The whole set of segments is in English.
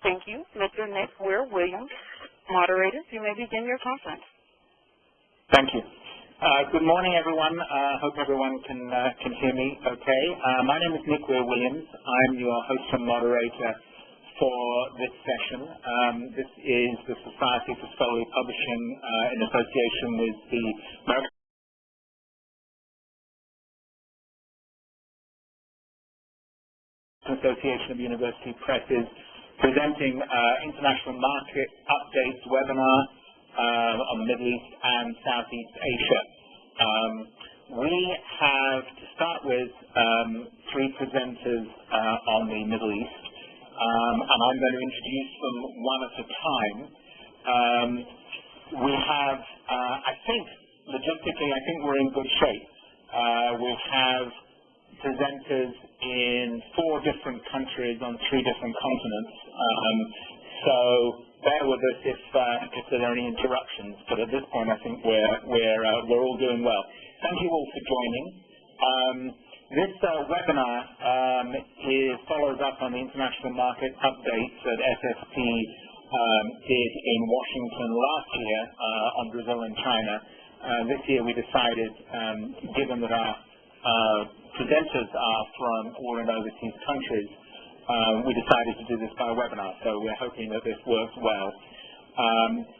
Thank you. Mr. Nick Weir Williams, moderator, you may begin your conference. Thank you. Good morning, everyone. Hope everyone can hear me okay. My name is Nick Weir Williams. I'm your host and moderator for this session. This is the Society for Scholarly Publishing in association with the American Association of University Presses, presenting International Market Updates webinar on the Middle East and Southeast Asia. We have, to start with, three presenters on the Middle East, and I'm going to introduce them one at a time. We have, I think, logistically, I think we're in good shape. We have presenters in 4 different countries on 3 different continents. So bear with us if there are any interruptions. But at this point, I think we're all doing well. Thank you all for joining. This webinar follows up on the international market updates that SSP did in Washington last year on Brazil and China. This year we decided, given that our presenters are from all in overseas countries, we decided to do this by webinar, so we're hoping that this works well.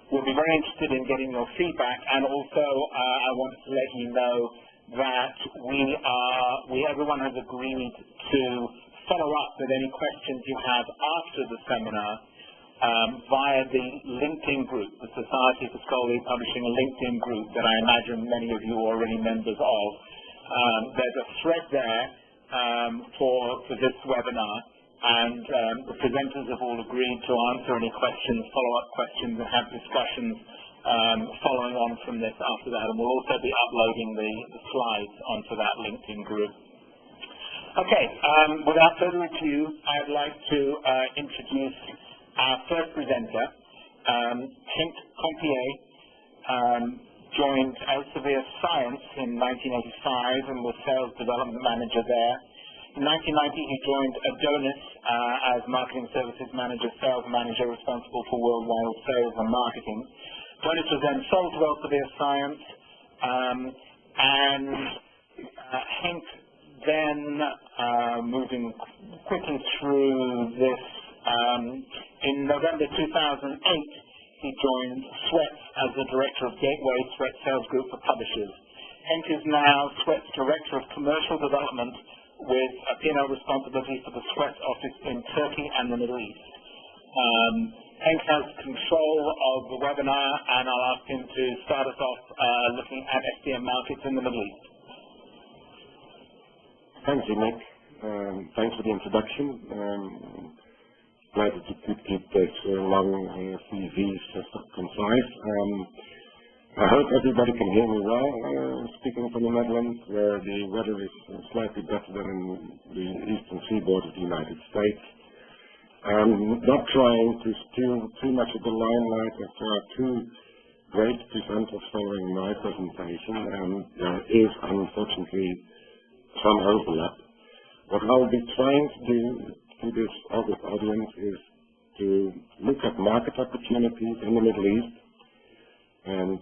We'll be very interested in getting your feedback, and also I wanted to let you know that everyone has agreed to follow up with any questions you have after the seminar via the LinkedIn group, the Society for Scholarly Publishing LinkedIn group that I imagine many of you are already members of. There's a thread there for this webinar, and the presenters have all agreed to answer any questions, follow-up questions, and have discussions following on from this after that. And we'll also be uploading the slides onto that LinkedIn group. Okay, without further ado, I'd like to introduce our first presenter, Henk Compier. Joined Elsevier Science in 1985 and was sales development manager there. In 1990, he joined Adonis as marketing services manager, sales manager responsible for worldwide sales and marketing. Adonis was then sold to Elsevier Science, and Henk then, moving quickly through this, in November 2008, he joined Sweat as the Director of Gateway Sweat Sales Group for Publishers. Henk is now Sweat's Director of Commercial Development with a P&L responsibility for the Sweat office in Turkey and the Middle East. Henk has control of the webinar, and I'll ask him to start us off looking at SDM markets in the Middle East. Thank you, Nick. Thanks for the introduction. Glad that you could keep this long CVs concise. I hope everybody can hear me well, speaking from the Netherlands, where the weather is slightly better than in the eastern seaboard of the United States. I'm not trying to steal too much of the limelight of our 2 great presenters following my presentation, and there is unfortunately some overlap. What I'll be trying to do to this August audience is to look at market opportunities in the Middle East, and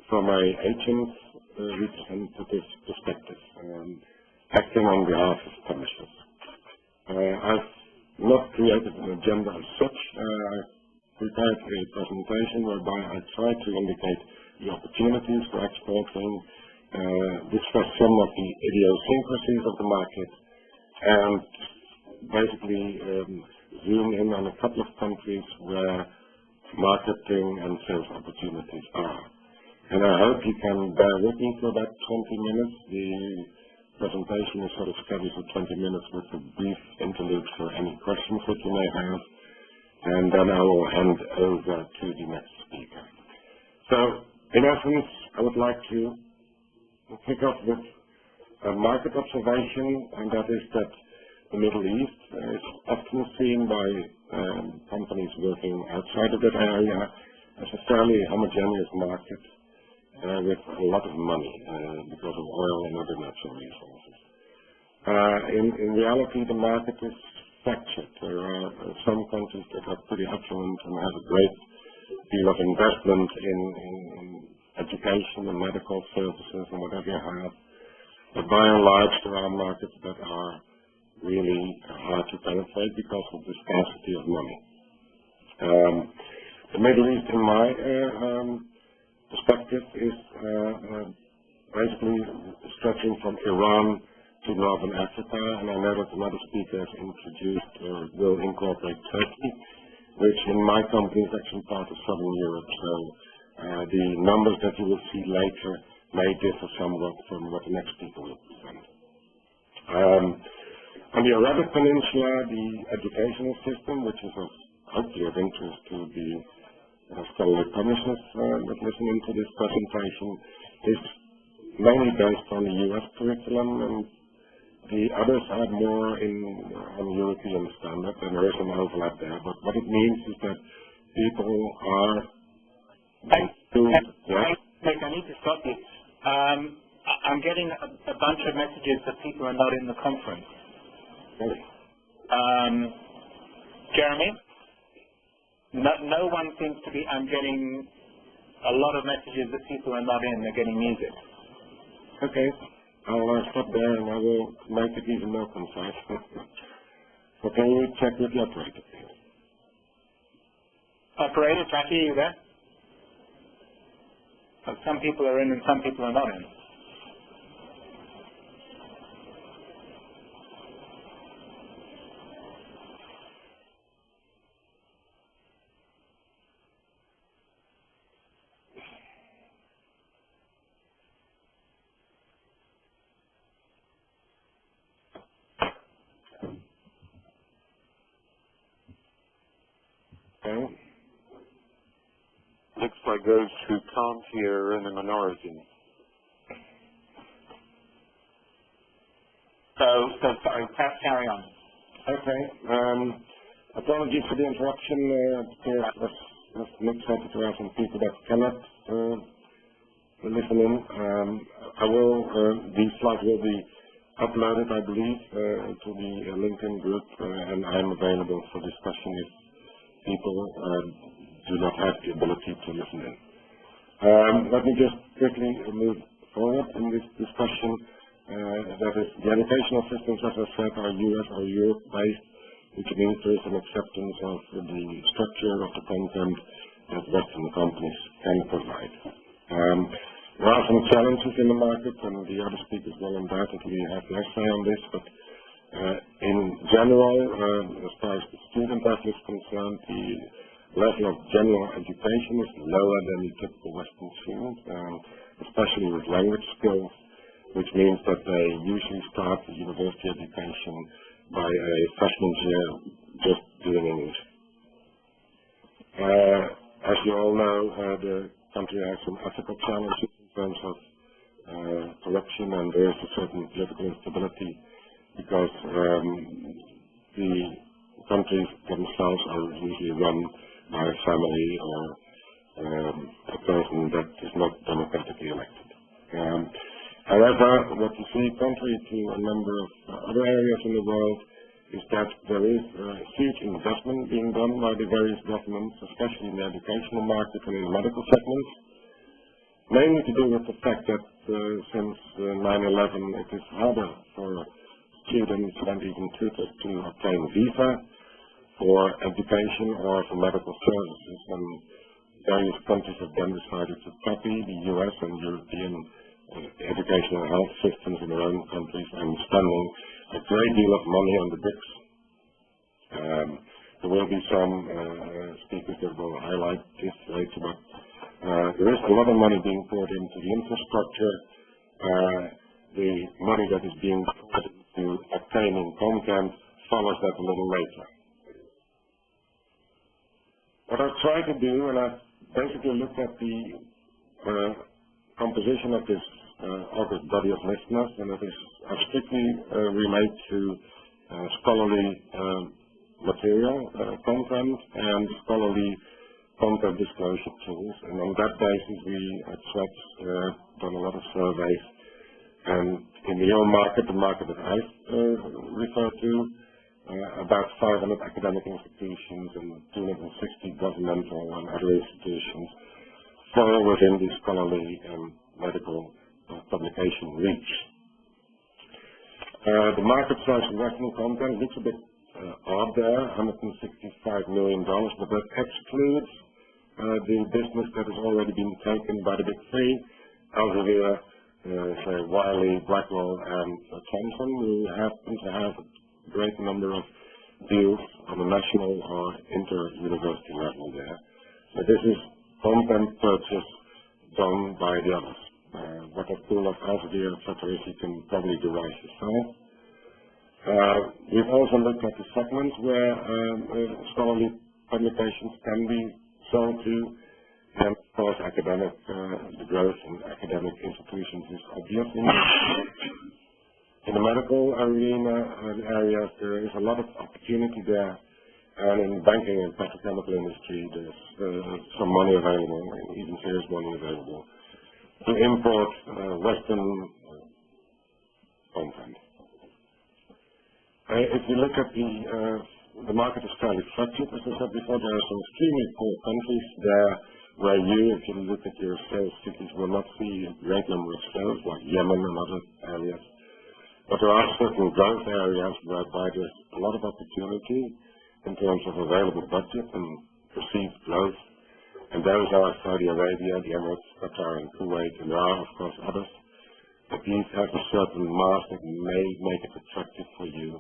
from my agent's representative perspective, acting on behalf of publishers. I've not created an agenda as such. I've prepared a presentation whereby I try to indicate the opportunities for exporting, discuss some of the idiosyncrasies of the market, and basically zoom in on a couple of countries where marketing and sales opportunities are. And I hope you can bear with me for about 20 minutes. The presentation is sort of scheduled for 20 minutes with a brief interlude for any questions that you may have, and then I will hand over to the next speaker. So, in essence, I would like to kick off with a market observation, and that is that the Middle East is often seen by companies working outside of that area as a fairly homogeneous market with a lot of money because of oil and other natural resources. In reality, the market is fractured. There are some countries that are pretty affluent and have a great deal of investment in education and medical services and whatever you have. But by and large, there are markets that are really hard to penetrate because of the scarcity of money. The Middle East, in my perspective, is basically stretching from Iran to Northern Africa, and I know that another speaker has introduced or will incorporate Turkey, which in my company is actually part of Southern Europe. So the numbers that you will see later may differ somewhat from what the next speaker will present. On the Arabic Peninsula, the educational system, which is hopefully of interest to the scholarly publishers that listen into this presentation, is mainly based on the US curriculum, and the others are more on European standard, and there is an overlap there. But what it means is that people are... I need to stop you. I'm getting a bunch of messages that people are not in the conference. Really? Jeremy? No one seems to be... I'm getting a lot of messages that people are not in. They're getting music. Okay. I'll stop there and I will make it even more concise. So can you check with the operator, please? Operator, Jackie, are you there? Some people are in and some people are not in. Okay. Looks like those who can't hear are in a minority. So sorry, carry on. Okay. Apologies for the interruption. As Nick said, there are some people that cannot listen in. These slides will be uploaded, I believe, to the LinkedIn group, and I'm available for discussion if people do not have the ability to listen in. Let me just quickly move forward in this discussion. That is, the educational systems, as I said, are US or Europe-based, which means there is an acceptance of the structure of the content that Western companies can provide. There are some challenges in the market, and the other speakers will undoubtedly have their say on this, but in general, as far as the student level is concerned, the level of general education is lower than the typical Western student, especially with language skills, which means that they usually start the university education by a freshman year just doing English. As you all know, the country has some ethical challenges in terms of corruption, and there is a certain political instability because the countries themselves are usually run by a family or a person that is not democratically elected. However, what you see, contrary to a number of other areas in the world, is that there is huge investment being done by the various governments, especially in the educational market and in the medical segment, mainly to do with the fact that since 9/11 it is harder for students and even tutors to obtain visa for education or for medical services, and various countries have then decided to copy the US and European educational health systems in their own countries and spending a great deal of money on the bricks. There will be some speakers that will highlight this later, but there is a lot of money being poured into the infrastructure. The money that is being poured into obtaining content follows that a little later. What I've tried to do, and I've basically looked at the composition of this august body of listeners, and it is strictly relate to scholarly material, content, and scholarly content disclosure tools. And on that basis, we at SWET done a lot of surveys. And in the own market, the market that I refer to, about 500 academic institutions and 260 governmental and other institutions fall within the scholarly and medical publication reach. The market size for Western content looks a bit odd there, $165 million, but that excludes the business that has already been taken by the big three, Elsevier, Wiley, Blackwell, and Thomson, who happen to have a great number of deals on the national or inter-university level there. So this is content purchase done by the others. What that pool of Elsevier, etc., you can probably derive yourself. We've also looked at the segments where scholarly publications can be sold to, and of course academic, the growth in academic institutions is obvious. In the medical arena areas, there is a lot of opportunity there, and in banking and petrochemical industry, there's some money available, even serious money available, to import Western content. If you look at the market is fairly fluctuating. As I said before, there are some extremely poor countries there where if you look at your sales figures, will not see a great number of sales, like Yemen and other areas. But there are certain growth areas whereby there's a lot of opportunity in terms of available budget and perceived growth. And those are Saudi Arabia, the Emirates, Qatar, and Kuwait, and there are, of course, others. But these have a certain mass that may make it attractive for you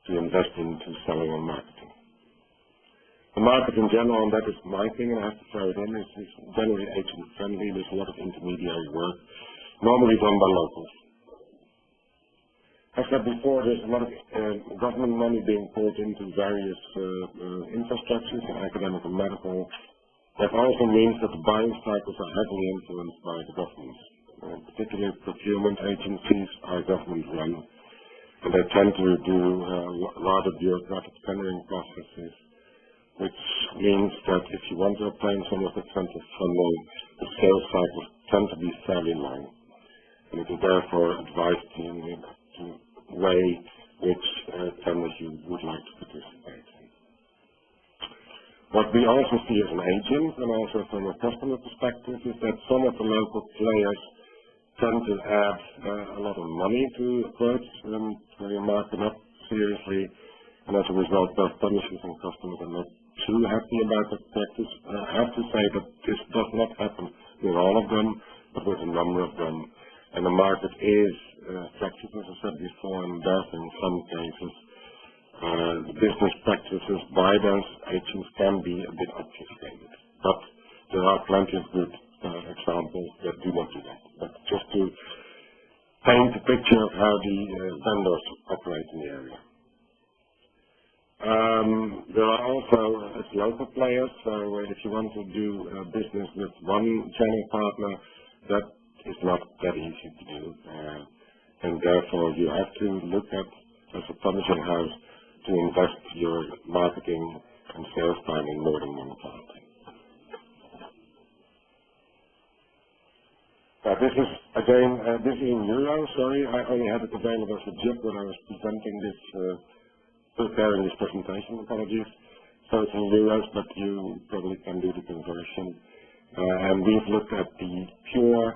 to invest into selling and marketing. The market in general, and that is my thing, and I have to throw it in, is generally agent-friendly. There's a lot of intermediary work, normally done by locals. As I said before, there's a lot of government money being poured into various infrastructures in academic and medical. That also means that the buying cycles are heavily influenced by the governments. Particularly procurement agencies are government-run, and they tend to do rather bureaucratic tendering processes, which means that if you want to obtain some of the central funding, the sales cycles tend to be fairly long. And it is therefore advised to weigh which tenders you would like to participate in. What we also see as an agent, and also from a customer perspective, is that some of the local players tend to add a lot of money to approach when you mark them up seriously, and as a result, both publishers and customers are not too happy about that practice. I have to say that this does not happen with all of them, but with a number of them. And the market is flexible, as I said before, and does in some cases. The business practices by those agents can be a bit obfuscated, but there are plenty of good examples that do not do that. But just to paint a picture of how the vendors operate in the area. There are also local players, so if you want to do business with one channel partner, that is not that easy to do, and therefore you have to look at, as a publishing house, to invest your marketing and sales time in more than one party. This is, again, this is in euros, sorry, I only had it available as a JIP when I was presenting this, preparing this presentation, apologies. So it's in euros, but you probably can do the conversion. And we've looked at the pure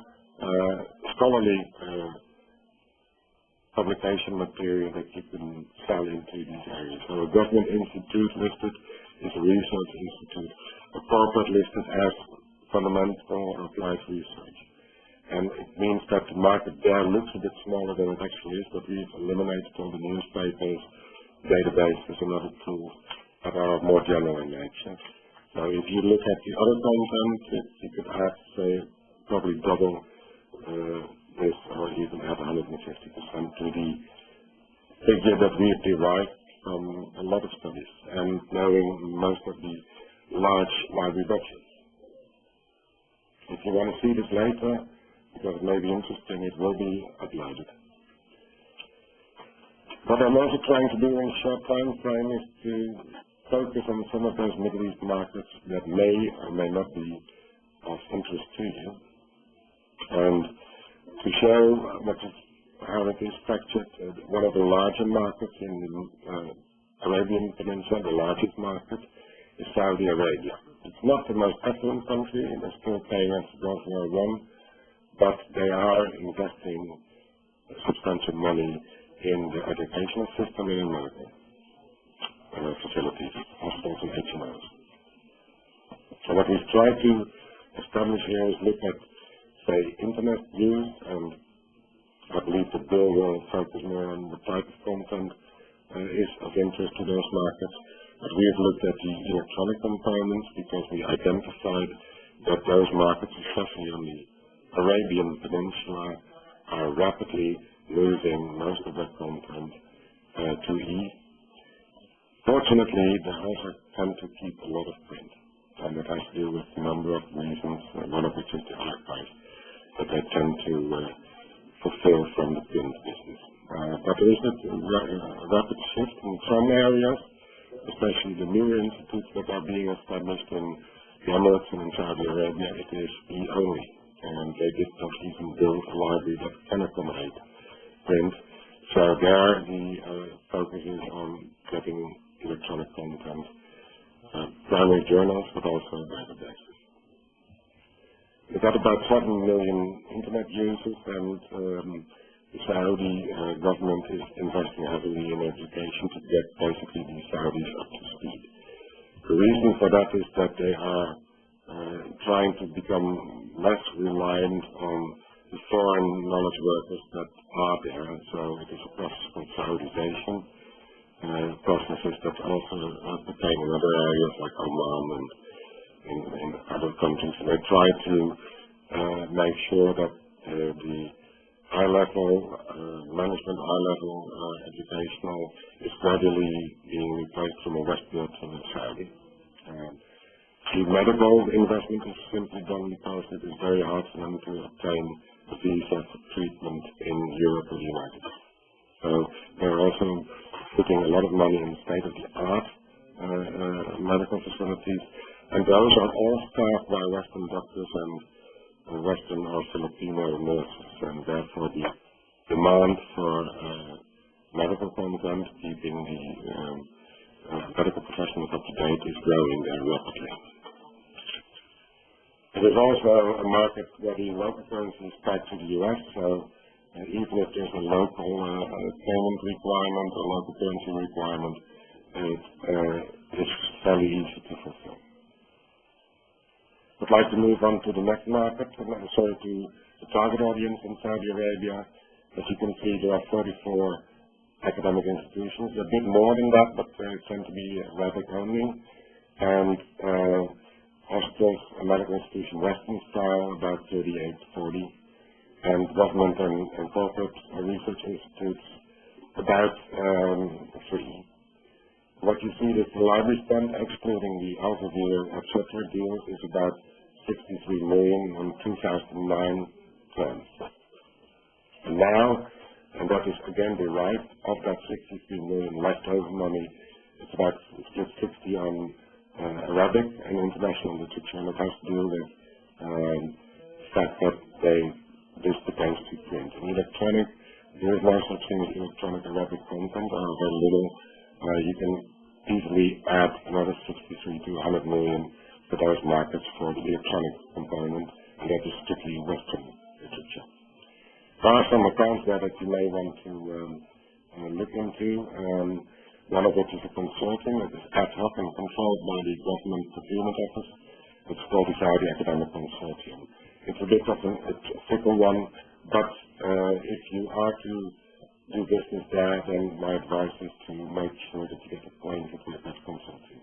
scholarly publication material that you can sell into these areas. So a government institute listed is a research institute, a corporate listed as fundamental or applied research. And it means that the market there looks a bit smaller than it actually is, but we've eliminated all the newspapers, databases, and other tools that are more general in nature. So if you look at the other content, you could add, say, probably double this, or even add 150% to the figure that we've derived from a lot of studies, and knowing most of the large library budgets. If you want to see this later, because it may be interesting, it will be uploaded. What I'm also trying to do in a short time frame is to focus on some of those Middle East markets that may or may not be of interest to you, and to show what is how it is structured. One of the larger markets in the Arabian Peninsula, the largest market, is Saudi Arabia. It's not the most affluent country, they're still paying us Gulf War I, but they are investing substantial money in the educational system and in medical facilities, hospitals and HMOs. So what we've tried to establish here is look at, say, internet use, and I believe the bill will focus more on the type of content is of interest to those markets. But we have looked at the electronic components because we identified that those markets, especially on the Arabian Peninsula, are rapidly losing most of their content to E. Fortunately, they also tend to keep a lot of print, and it has to do with a number of reasons, one of which is the archive that they tend to fulfill from the print business. But there is a rapid shift in some areas, especially the new institutes that are being established in the Emirates and in Saudi Arabia. It is E only, and they did not even build a library that can accommodate print. So there the focus is on getting electronic content, primary journals, but also databases. We've got about 7 million internet users, and the Saudi government is investing heavily in education to get basically the Saudis up to speed. The reason for that is that they are trying to become less reliant on the foreign knowledge workers that are there, so it is a process called Saudization, processes that also pertain in other areas like Oman and in other countries. And they try to make sure that the high-level management, high-level educational is gradually being replaced from a Western to a Saudi. The medical investment is simply done because it is very hard for them to obtain a visa for treatment in Europe or the United States. So they're also putting a lot of money in state-of-the-art medical facilities, and those are all staffed by Western doctors and Western or Filipino nurses, and therefore the demand for medical content, keeping the medical professionals up to date, is growing very rapidly. It is also a market where the local currency is tied to the US, so even if there's a local payment requirement or local currency requirement, it is fairly easy to fulfill. I'd like to move on to the next market, to the target audience in Saudi Arabia. As you can see, there are 44 academic institutions, a bit more than that, but they tend to be Arabic only, and hospitals and medical institutions, Western style, about 38 to 40, and government and corporate research institutes, about 3. What you see is the library spend, excluding the Elsevier, etc. deals, is about 63 million in 2009 terms. And now, and that is again derived, of that 63 million leftover money, it's about split 60 on Arabic and international literature, and it has to do with the fact that this pertains to print. In electronic, there is no such thing as electronic Arabic content, or very little. You can easily add another 63 to 100 million for those markets for the electronic component, and that is strictly Western literature. There are some accounts there that you may want to look into. One of which is a consulting. It is ad hoc and controlled by the government procurement office. It's called the Saudi Academic Consortium. It's a bit of a fickle one, but if you are to do business there, then my advice is to make sure that you get acquainted with that consulting.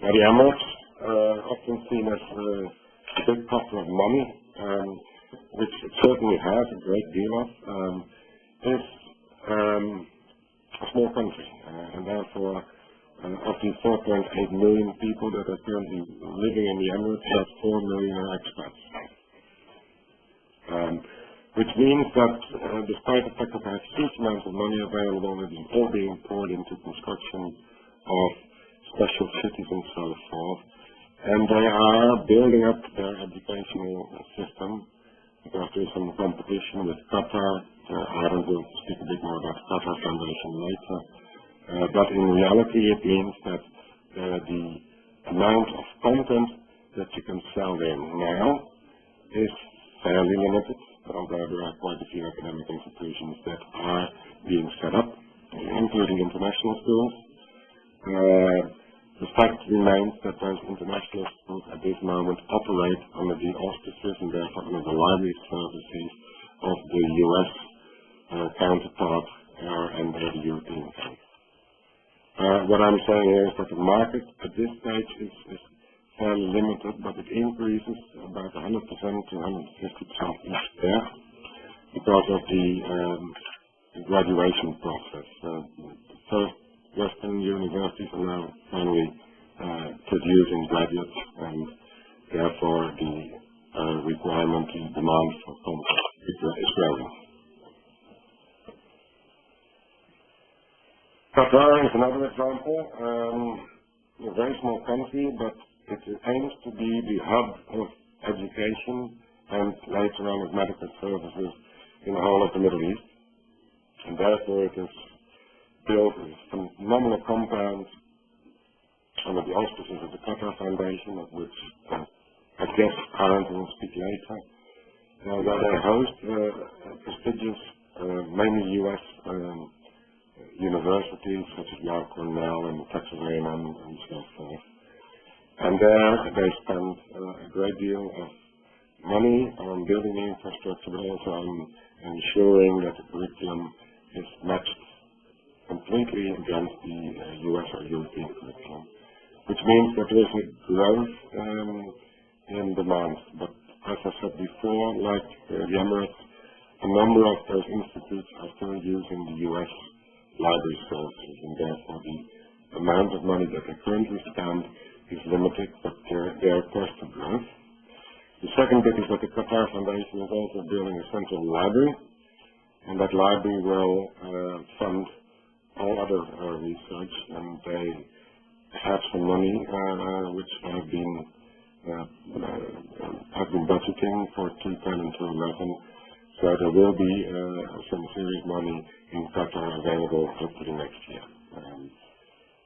Now, the Emirates, often seen as a big pot of money, which it certainly has a great deal of, is a small country, and therefore of the 4.8 million people that are currently living in the Emirates, about 4 million are expats. Which means that despite the fact that they have huge amounts of money available, it is all being poured into construction of special cities and so forth, and they are building up their educational system because there's some competition with Qatar. Aaron will speak a bit more about the Qatar Foundation later. But in reality, it means that the amount of content that you can sell there now is fairly limited, although there are quite a few academic institutions that are being set up, including international schools. The fact remains that those international schools at this moment operate under the auspices and therefore under the library services of the US counterpart and the European countries. What I'm saying is that the market at this stage is fairly limited, but it increases about 100% to 150% each year because of the graduation process. First, Western universities are now finally producing graduates, and therefore the requirement, the demand for content is growing. Qatar is another example. A very small country, but it aims to be the hub of education and later on of medical services in the whole of the Middle East. And therefore it is built a phenomenal compound under the auspices of the Qatar Foundation, of which I guess Arend will speak later, where they host prestigious, mainly US universities such as Yale, Cornell, and Texas A&M, and so forth. And there they spend a great deal of money on building the infrastructure, but also on ensuring that the curriculum is matched completely against the US or European curriculum, which means that there is a growth in demand. But as I said before, like the Emirates, a number of those institutes are still using the US library services, and therefore the amount of money that they currently spend is limited, but they are poised to growth. The second bit is that the Qatar Foundation is also building a central library, and that library will fund all other research, and they have some money which have been budgeting for 2010 and 2011. So there will be some serious money in Qatar available hopefully next year.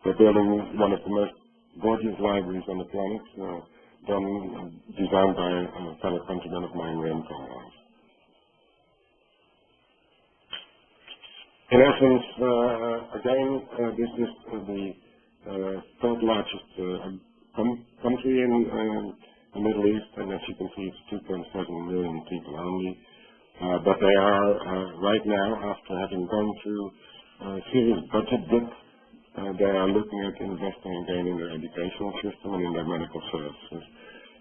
We're building one of the most gorgeous libraries on the planet, designed by a fellow countryman of mine, Remco. In essence, again, this is the third largest country in the Middle East, and as you can see, it's 2.7 million people only. But they are right now, after having gone through a serious budget dip, they are looking at investing again in their educational system and in their medical services.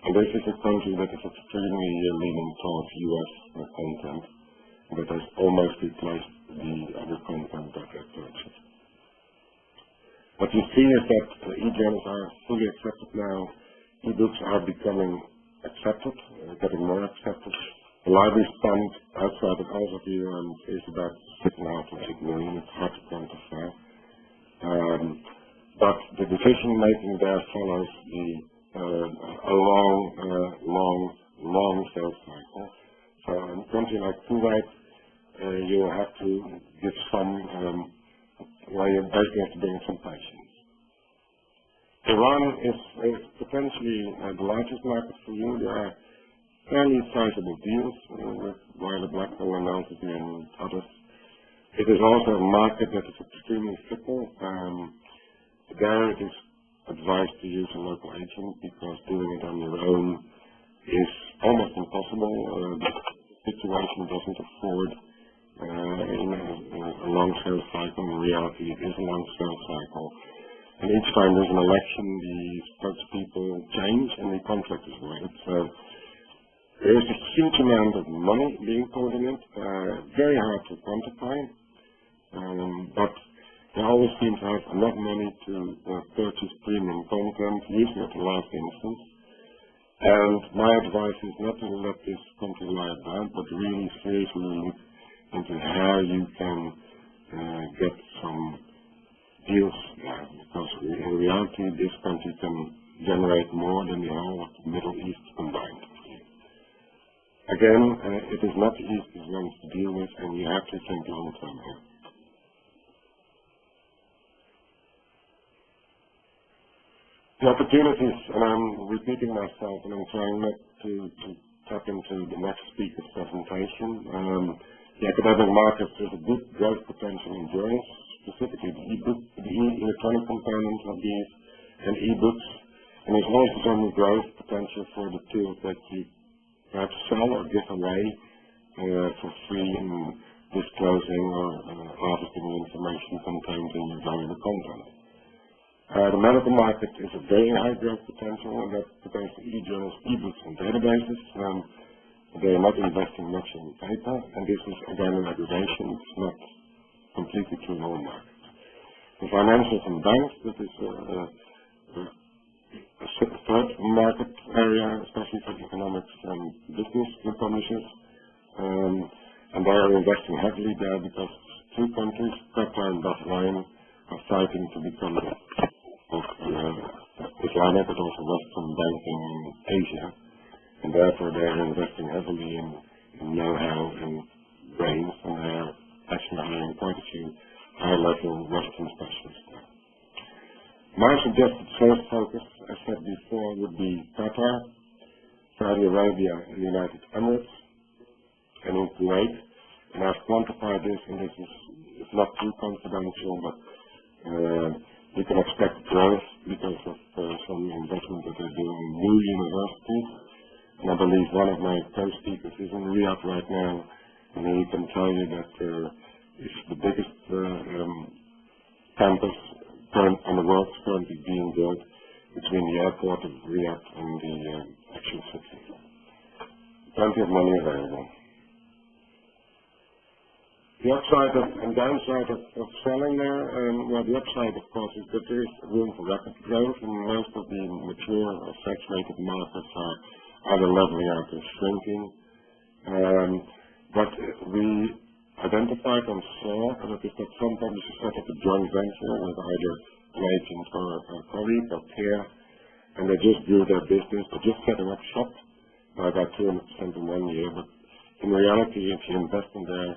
And this is a country that is extremely leaning towards US content, that has almost replaced the other content that they purchased. What you see is that e-journals are fully accepted now. E-books are becoming accepted, getting more accepted. The library spend outside of Elsevier is about 6.5 to 8 million. It's hard to quantify. But the decision making there follows a long sales cycle. So in a country like Kuwait, you have to give some, you basically have to bring some patience. Iran is potentially the largest market for you. There are fairly sizable deals with Wilder Blackwell and Elsevier and others. It is also a market that is extremely fickle. There it is advised to use a local agent because doing it on your own is almost impossible. The situation doesn't afford a long sales cycle. In reality, it is a long sales cycle. And each time there's an election, the spokespeople change and the contract is voided. So there is a huge amount of money being poured in it, very hard to quantify, but they always seem to have enough money to purchase premium content, usually at the last instance. And my advice is not to let this country lie about, but really seriously look into how you can get some deals there, because in reality this country can generate more than the whole of the Middle East combined. Again, it is not the easiest ones to deal with, and you have to think long term here. The opportunities, and I'm repeating myself, and I'm trying not to tap into the next speaker's presentation. The academic market has a good growth potential in journals, specifically the electronic components of these and e-books, and there's also some growth potential for the tools that you perhaps sell or give away for free in disclosing or harvesting the information contained in your valuable content. The medical market is a very high growth potential, and that pertains to e-journals, e-books, and databases. They are not investing much in paper, and this is again an aggregation. It's not completely true in all markets. The financials and banks, that is a third market area, especially for economics and business publishers, and they are investing heavily there because two countries, Qatar and Bahrain, are fighting to become Islamic but also Western banking in Asia, and therefore they are investing heavily in know-how and brains, and they are actually hiring quite a few high-level Western specialists there. My suggested first focus, as said before, would be Qatar, Saudi Arabia, and the United Emirates, and in Kuwait. And I've quantified this, and this is it's not too confidential, but you can expect growth because of some investment that they're doing in new universities. And I believe one of my co-speakers is in Riyadh right now, and he can tell you that it's the biggest campus on the world currently being built between the airport of Riyadh and the actual city. Plenty of money available. The upside and downside of selling there, well, the upside, of course, is that there is room for rapid growth, and most of the mature or saturated markets are either leveling out or shrinking. But we identified and saw that some publishers set up a joint venture with either an agent or a colleague or peer, and they just grew their business. They're just setting up shop by about 200% in 1 year. But in reality, if you invest in there,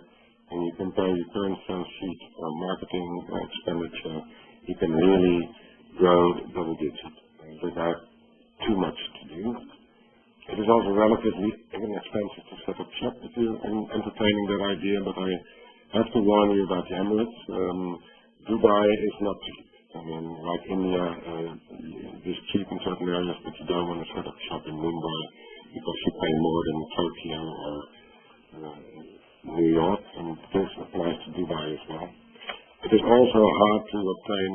and you compare your current sales sheet or marketing expenditure, you can really grow double digit without too much to do. It is also relatively inexpensive to set up shop if you're entertaining that idea, but I have to warn you about the Emirates. Dubai is not cheap. I mean, like India, it is cheap in certain areas, but you don't want to set up shop in Mumbai because you pay more than Tokyo or New York, and this applies to Dubai as well. It is also hard to obtain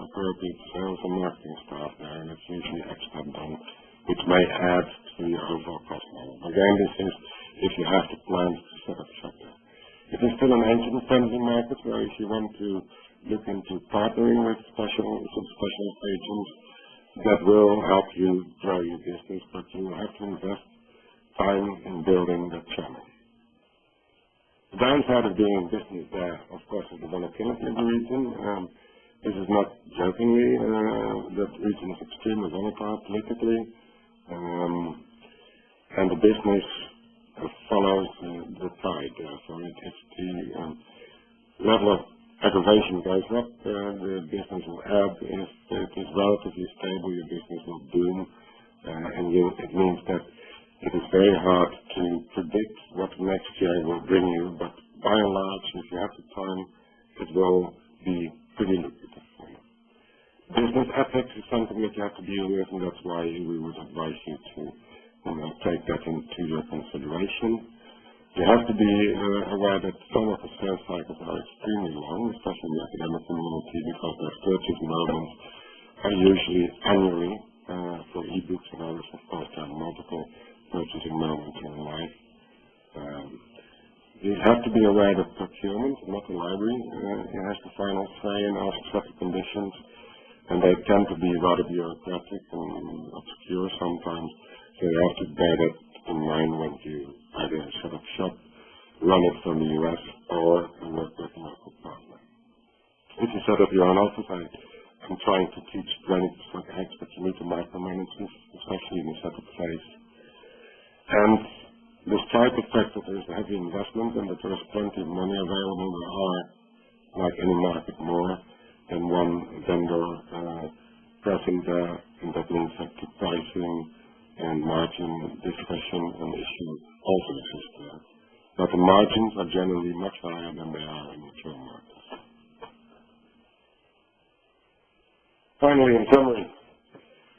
appropriate sales and marketing staff there, and it's usually expat done, which may add to your overall cost model. Again, this is if you have the plans to set up shop there. It is still an agent-friendly market, where if you want to look into partnering with special agents, that will help you grow your business, but you will have to invest time in building that channel. The downside of doing business there, of course, is the volatility of the region. This is not jokingly, that region is extremely volatile politically, and the business follows the tide there. So if the level of aggravation goes up, the business will ebb. If it is relatively stable, your business will boom, and it means that it is very hard to predict what next year will bring you, but by and large, if you have the time, it will be pretty lucrative for you. Business ethics is something that you have to deal with, and that's why we would advise you to take that into your consideration. You have to be aware that some of the sales cycles are extremely long, especially in the academic community, because their purchase moments are usually annually for e-books and others. Of course, there are multiple purchasing moments in life. You have to be aware that procurement, not the library, it has the final say and also set the conditions, and they tend to be rather bureaucratic and obscure sometimes, so you have to bear that in mind when you either set up shop, run it from the US, or work with a local partner. If you set up your own office, I'm trying to teach 20% hacks, but you need to micromanage this, especially in the setup phase. And this time investment and that there is plenty of money available. There are, like any market, more than one vendor present there, and that means that the pricing and margin discussion and issue also exist there. But the margins are generally much higher than they are in mature markets. Finally, in summary,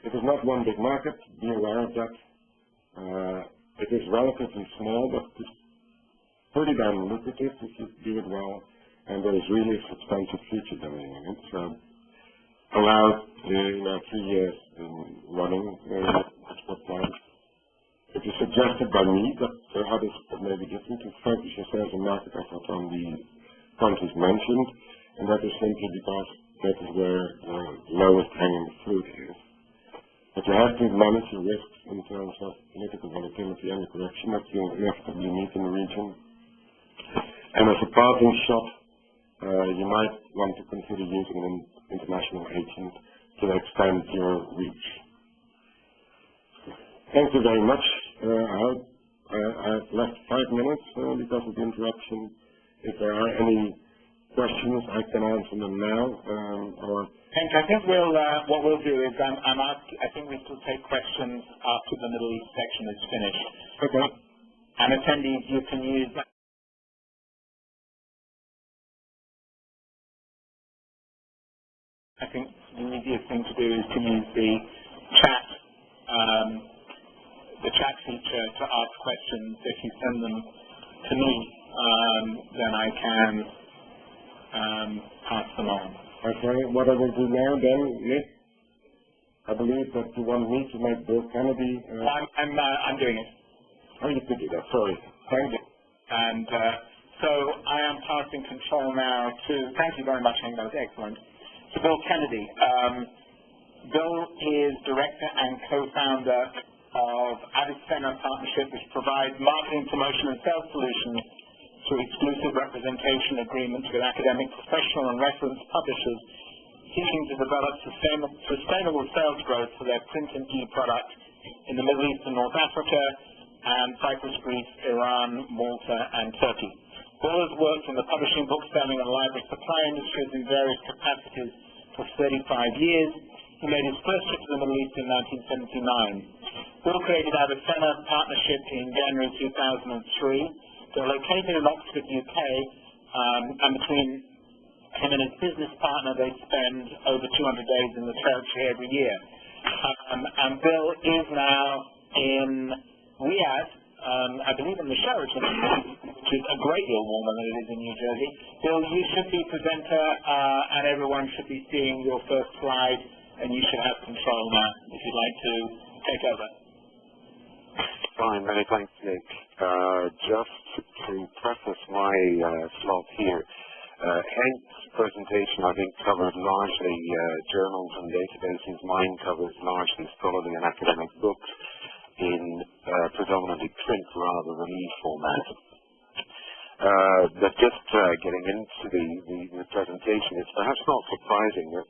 it is not one big market. Be aware of that. It is relatively small, but it's pretty damn lucrative if you do it well, and there is really a substantial future going in it. So, allowed 3 years running export plans. It is suggested by me that there are others that may be different to focus your sales and market efforts on the countries mentioned, and that is simply because that is where the lowest hanging fruit is. But you have to manage your risks in terms of political volatility and the correction that you inevitably meet in the region. And as a parting shot, you might want to consider using an international agent to extend your reach. Thank you very much. I hope I have left 5 minutes because of the interruption. If there are any questions, I can answer them now. Hank, I think what we'll do is I think we still take questions after the Middle East section is finished. Okay. And attendees, you can use that. I think the easiest thing to do is to use the chat feature to ask questions. If you send them to me, then I can pass them on. Okay, what I will do now then, Nick, I believe that you want me to make Bill Kennedy... I'm doing it. Oh, you could do that, sorry. Thank you. And so I am passing control now to, thank you very much, Hank, that was excellent, to Bill Kennedy. Bill is director and co-founder of Avicenna Partnership, which provides marketing, promotion and sales solutions through exclusive representation agreements with academic, professional and reference publishers seeking to develop sustainable sales growth for their print and e-products in the Middle East and North Africa and Cyprus, Greece, Iran, Malta and Turkey. Bill has worked in the publishing, bookselling and library supply industries in various capacities for 35 years. He made his first trip to the Middle East in 1979. Bill created Avicenna Partnership in January 2003. They're located in Oxford, UK, and between him and his business partner, they spend over 200 days in the territory every year. And Bill is now in Riyadh, I believe in the Sheraton, which is a great deal warmer than it is in New Jersey. Bill, you should be presenter, and everyone should be seeing your first slide, and you should have control now, if you'd like to take over. Fine, many thanks, Nick. Just to preface my slot here, Hank's presentation, I think, covered largely journals and databases. Mine covers largely scholarly and academic books in predominantly print rather than e-format. But just getting into the presentation, it's perhaps not surprising that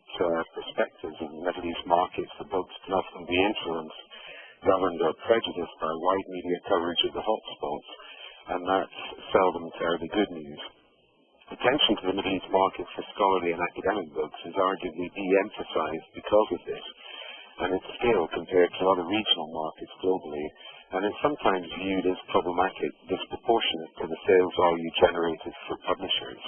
perspectives in the Middle East markets for books can often be influenced, governed or prejudiced by wide media coverage of the hotspots, and that's seldom terribly good news. Attention to the Middle East market for scholarly and academic books is arguably de-emphasized because of this, and its scale compared to other regional markets globally, and it's sometimes viewed as problematic, disproportionate to the sales value generated for publishers.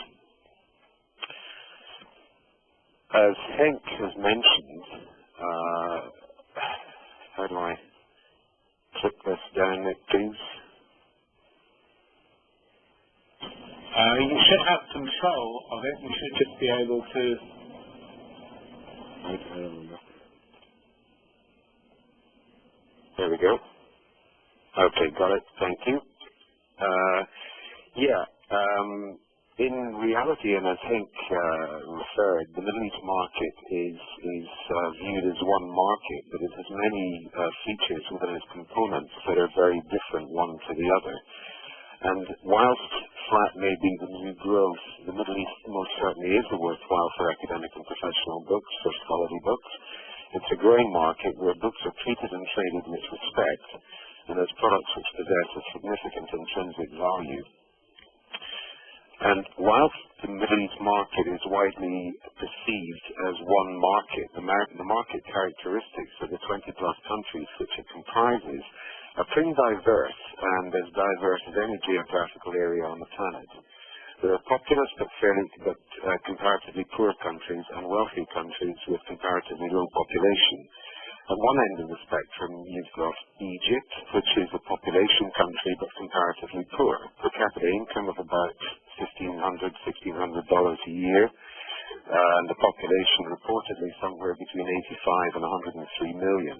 As Henk has mentioned, how do I click this down, Nick, please? You should have control of it. You should just be able to... I don't know. There we go. Okay, got it. Thank you. In reality, and as Henk referred, the Middle East market is viewed as one market, but it has many features within its components that are very different one to the other. And whilst flat may be the new growth, the Middle East most certainly is worthwhile for academic and professional books, for scholarly books. It's a growing market where books are treated and traded with respect, and as products which possess a significant intrinsic value. And whilst the Middle East market is widely perceived as one market, the market characteristics of the 20-plus countries which it comprises are pretty diverse, and as diverse as any geographical area on the planet. There are populous but comparatively poor countries and wealthy countries with comparatively low population. At one end of the spectrum, you've got Egypt, which is a population country but comparatively poor. Per capita income of about $1,500, $1,600 a year, and the population reportedly somewhere between 85 and 103 million.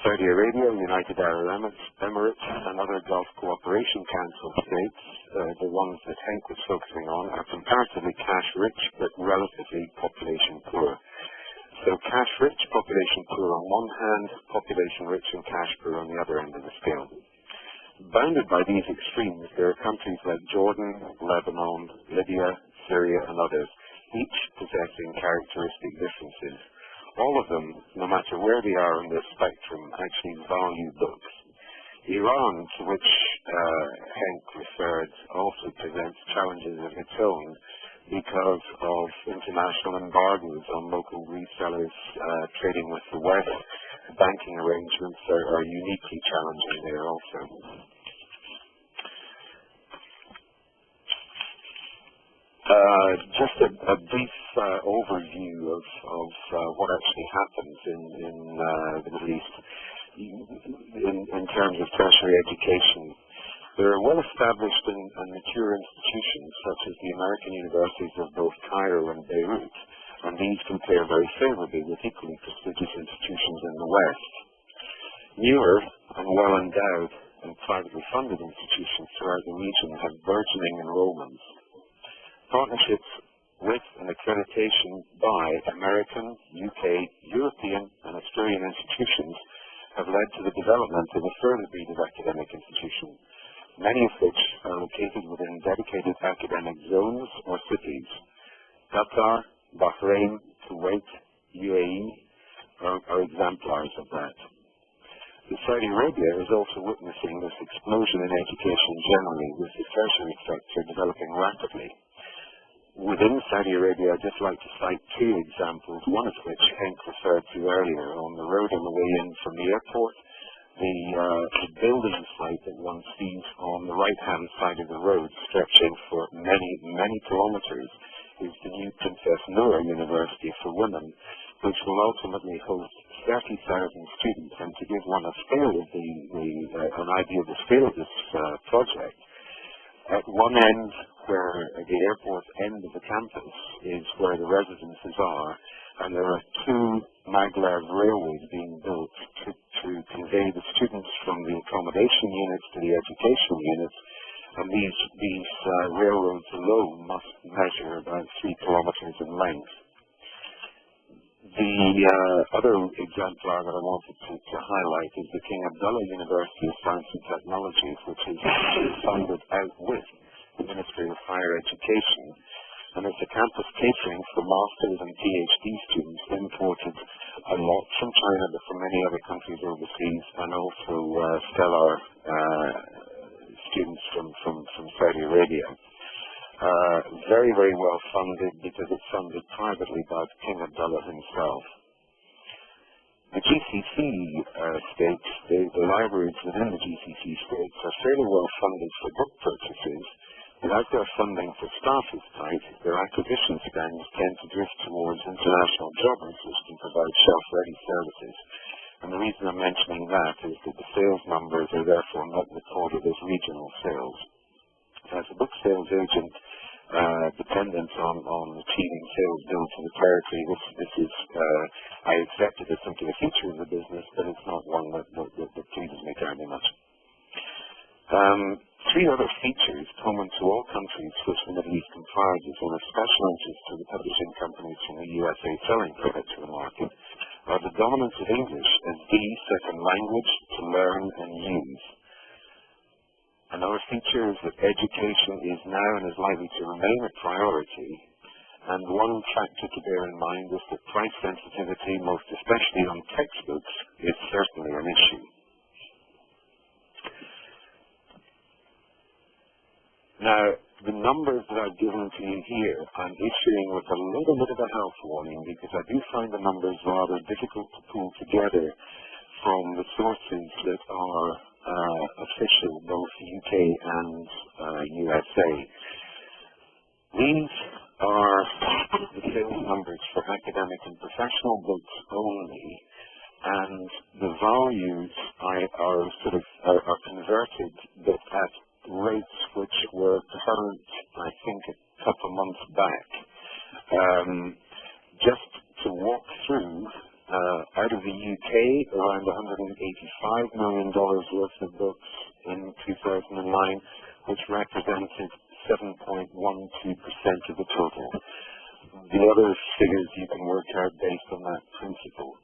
Saudi Arabia, United Arab Emirates, and other Gulf Cooperation Council states, the ones that Henk was focusing on, are comparatively cash-rich but relatively population-poor. So cash-rich, population-poor on one hand, population-rich and cash-poor on the other end of the scale. Bounded by these extremes, there are countries like Jordan, Lebanon, Libya, Syria, and others, each possessing characteristic differences. All of them, no matter where they are on this spectrum, actually value books. Iran, to which Henk referred, also presents challenges of its own because of international embargoes on local resellers trading with the West. Banking arrangements are uniquely challenging there also. Just a brief overview of what actually happens in the Middle East in terms of tertiary education. There are well-established and mature institutions, such as the American universities of both Cairo and Beirut, and these compare very favorably with equally prestigious institutions in the West. Newer and well-endowed and privately funded institutions throughout the region have burgeoning enrollments. Partnerships with and accreditation by American, UK, European, and Australian institutions have led to the development of a further breed of academic institutions, many of which are located within dedicated academic zones or cities. Qatar, Bahrain, Kuwait, UAE are exemplars of that. Saudi Arabia is also witnessing this explosion in education generally, with the tertiary sector developing rapidly. Within Saudi Arabia, I'd just like to cite two examples, one of which Henk referred to earlier. On the road on the way in from the airport, the building site that one sees on the right-hand side of the road, stretching for many, many kilometers, is the new Princess Noor University for Women, which will ultimately host 30,000 students. And to give one a scale of an idea of the scale of this project, at one end, where the airport end of the campus is where the residences are, and there are two maglev railways being built to convey the students from the accommodation units to the educational units, and these railroads alone must measure about 3 kilometers in length. The other exemplar that I wanted to highlight is the King Abdullah University of Science and Technologies, which is funded out with the Ministry of Higher Education, and it's a campus catering for master's and PhD students imported a lot from China, but from many other countries overseas, and also stellar students from Saudi Arabia. Very, very well funded because it's funded privately by King Abdullah himself. The GCC states, the libraries within the GCC states are fairly well funded for book purchases. Without their funding for staff is tight, their acquisition spends tend to drift towards international jobbers which can provide shelf-ready services. And the reason I'm mentioning that is that the sales numbers are therefore not recorded as regional sales. As a book sales agent, dependent on achieving sales billed to the territory, this is, I accept it as simply a feature of the business, but it's not one that pleases me terribly much. Three other features common to all countries which the Middle East comprises, and of special interest to the publishing companies from the USA selling product to the market, are the dominance of English as the second language to learn and use. Another feature is that education is now and is likely to remain a priority, and one factor to bear in mind is that price sensitivity, most especially on textbooks, is certainly an issue. Now, the numbers that I've given to you here, I'm issuing with a little bit of a health warning because I do find the numbers rather difficult to pull together from the sources that are official, both UK and USA. These are the sales numbers for academic and professional books only, and the values are converted, but at rates which were current, I think, a couple of months back. Just to walk through, out of the UK, around $185 million worth of books in 2009, which represented 7.12% of the total. The other figures you can work out based on that principle.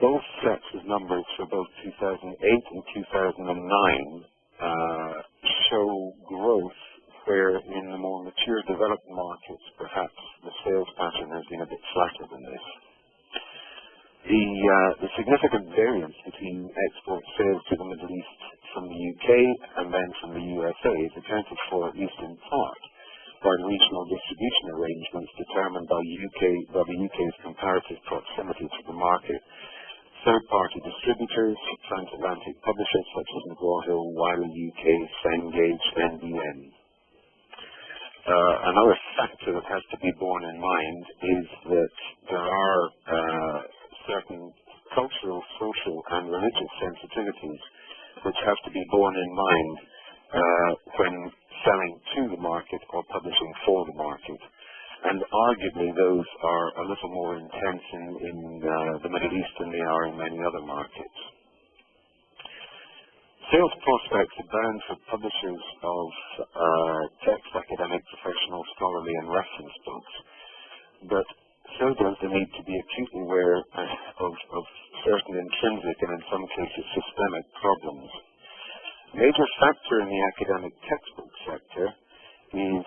Both sets of numbers for both 2008 and 2009 show growth, where in the more mature developed markets, perhaps the sales pattern has been a bit flatter than this. The significant variance between export sales to the Middle East from the UK and then from the USA is accounted for, at least in part, by the regional distribution arrangements determined by the UK's comparative proximity to the market. Third-party distributors, transatlantic publishers such as McGraw-Hill, Wiley UK, Cengage, NBN. Another factor that has to be borne in mind is that there are certain cultural, social, and religious sensitivities which have to be borne in mind when selling to the market or publishing for the market. And arguably those are a little more intense in the Middle East than they are in many other markets. Sales prospects abound for publishers of text, academic, professional, scholarly, and reference books, but so does the need to be acutely aware of certain intrinsic and in some cases systemic problems. A major factor in the academic textbook sector is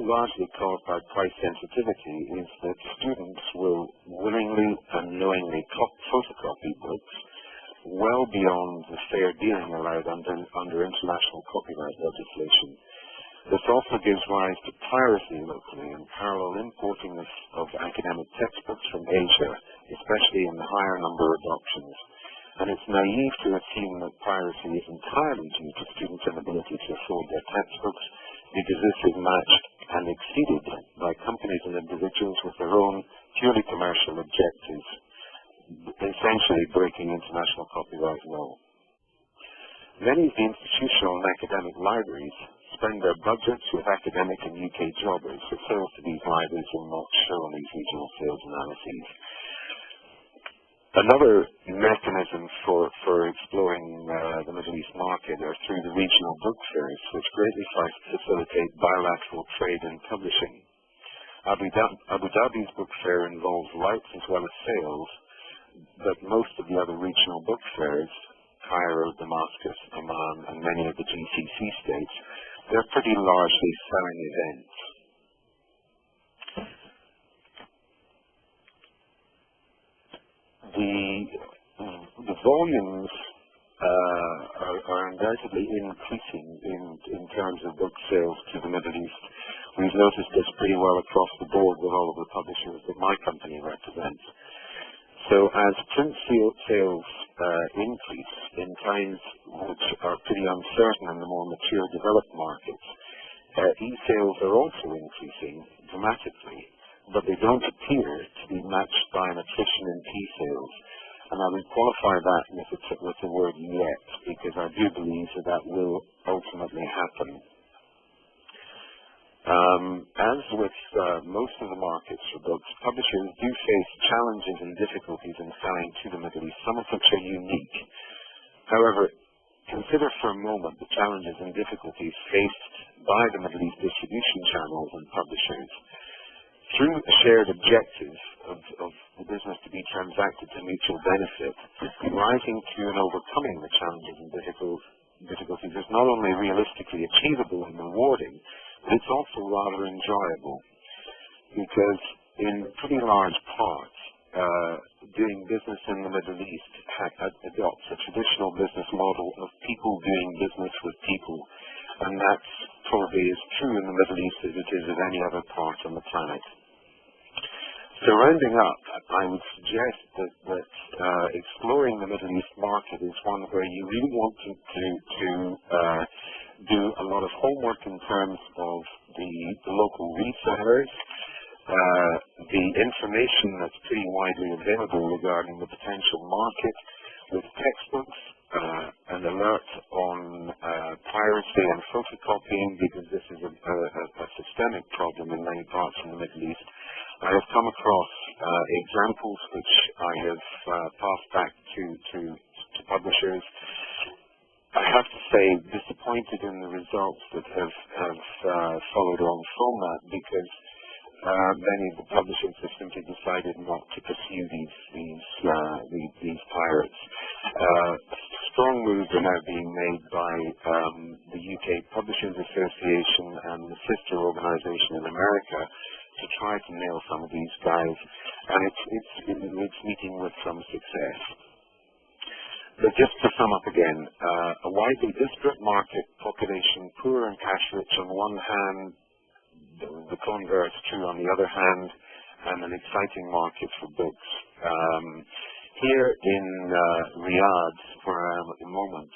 largely caused by price sensitivity, is that students will willingly and knowingly photocopy books well beyond the fair dealing allowed under international copyright legislation. This also gives rise to piracy locally and parallel importing of academic textbooks from Asia, especially in the higher number adoptions. And it's naive to assume that piracy is entirely due to students' inability to afford their textbooks, because this is matched and exceeded by companies and individuals with their own purely commercial objectives, essentially breaking international copyright law. Many of the institutional and academic libraries spend their budgets with academic and UK jobbers, so sales to these libraries will not show on these regional sales analyses. Another mechanism for exploring the Middle East market are through the regional book fairs, which greatly facilitate bilateral trade and publishing. Abu Dhabi's book fair involves lights as well as sales, but most of the other regional book fairs, Cairo, Damascus, Amman, and many of the GCC states, they're pretty largely selling events. The volumes are undoubtedly increasing in terms of book sales to the Middle East. We've noticed this pretty well across the board with all of the publishers that my company represents. So as print sales increase in times which are pretty uncertain in the more mature developed markets, e-sales are also increasing dramatically, but they don't appear to be matched by an attrition in T-sales. And I would qualify that with the word yet, because I do believe that will ultimately happen. As with most of the markets for books, publishers do face challenges and difficulties in selling to the Middle East, some of which are unique. However, consider for a moment the challenges and difficulties faced by the Middle East distribution channels and publishers. Through a shared objective of the business to be transacted to mutual benefit, rising to and overcoming the challenges and difficulties is not only realistically achievable and rewarding, but it's also rather enjoyable, because in pretty large part, doing business in the Middle East adopts a traditional business model of people doing business with people, and that's probably as true in the Middle East as it is in any other part on the planet. So rounding up, I would suggest that exploring the Middle East market is one where you really want to do a lot of homework in terms of the local resellers, the information that's pretty widely available regarding the potential market, with textbooks, an alert on piracy and photocopying, because this is a systemic problem in many parts of the Middle East. I have come across examples which I have passed back to publishers. I have to say, disappointed in the results that have followed on from that, because many of the publishers have simply decided not to pursue these pirates. Strong moves are now being made by the UK Publishers Association and the sister organisation in America to try to nail some of these guys, and it's meeting with some success. But just to sum up again, a widely disparate market, population poor and cash rich on one hand, the converse true on the other hand, and an exciting market for books. Here in Riyadh, where I am at the moment,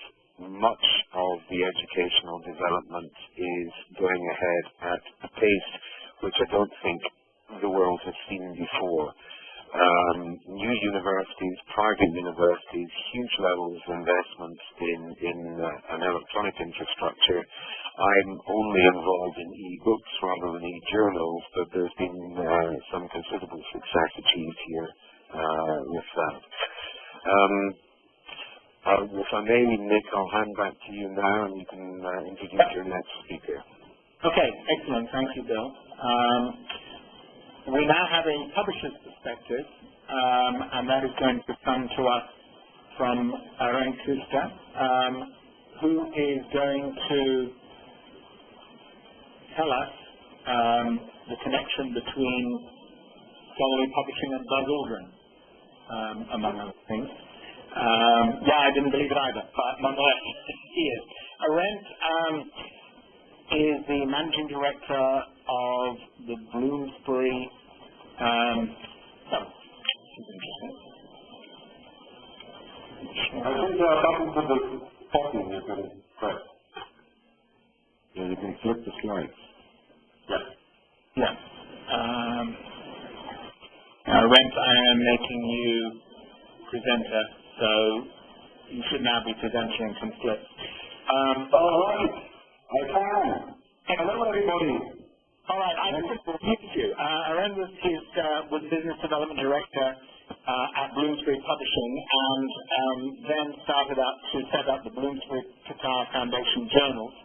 much of the educational development is going ahead at a pace which I don't think the world has seen before. New universities, private universities, huge levels of investment in an electronic infrastructure. I'm only involved in e-books rather than e-journals, but there's been some considerable success achieved here with that. If I may, Nick, I'll hand back to you now, and you can introduce your next speaker. Okay, excellent. Thank you, Bill. We now have a publisher's perspective, and that is going to come to us from Aaron Kuster, who is going to tell us the connection between scholarly publishing and Buzz Aldrin, among other things. Yeah, I didn't believe it either, but nonetheless, he is. Aaron is the managing director of the Bloomsbury. Interesting. I think there are buttons at the bottom you can press. Yeah, you can flip the slides. Yeah. Yeah. Rent, I am making you presenter, so you should now be presenter and can flip. All right. I can. Hello, everybody. All right, I introduced you. Aaron was Business Development Director at Bloomsbury Publishing, and then started up to set up the Bloomsbury Qatar Foundation Journals,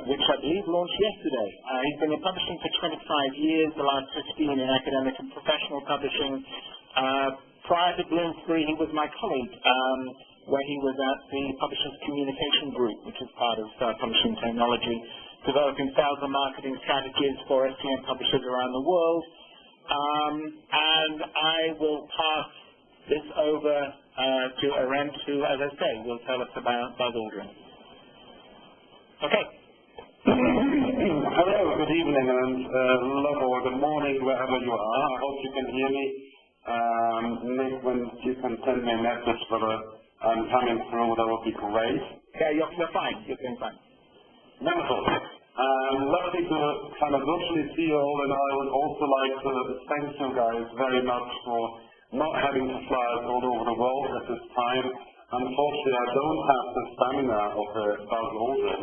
which I believe launched yesterday. He's been in publishing for 25 years, the last 15 in academic and professional publishing. Prior to Bloomsbury, he was my colleague, where he was at the Publishers Communication Group, which is part of Publishing Technology, developing sales and marketing strategies for STM publishers around the world. And I will pass this over to Aaron, who, as I say, will tell us about Buzz Aldrin. Okay. Hello, good evening, and or good morning, wherever you are. I hope you can hear me. Nick, when you can send me a message whether I'm coming through, that would be great. Yeah, you're fine. You're doing fine. Wonderful. Lovely to kind of virtually see you all, and I would also like to thank you guys very much for not having to fly all over the world at this time. Unfortunately, I don't have the stamina of Buzz Aldrin,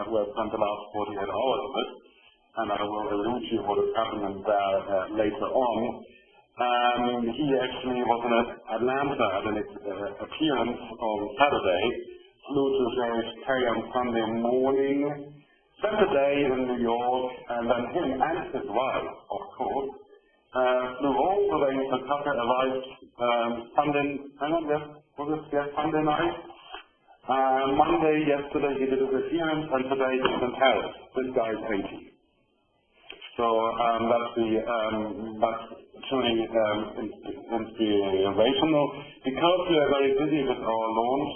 who I spent the last 48 hours with, and I will allude to what is happening there later on. He actually was in Atlanta at an appearance on Saturday, flew to JFK on Sunday morning, spent a day in New York, and then him and his wife, of course, flew all the way to Qatar, arrived Sunday night. Monday, yesterday, he did his appearance, and today he's in Paris. This guy is 80. So that's truly inspirational. Because we are very busy with our launch,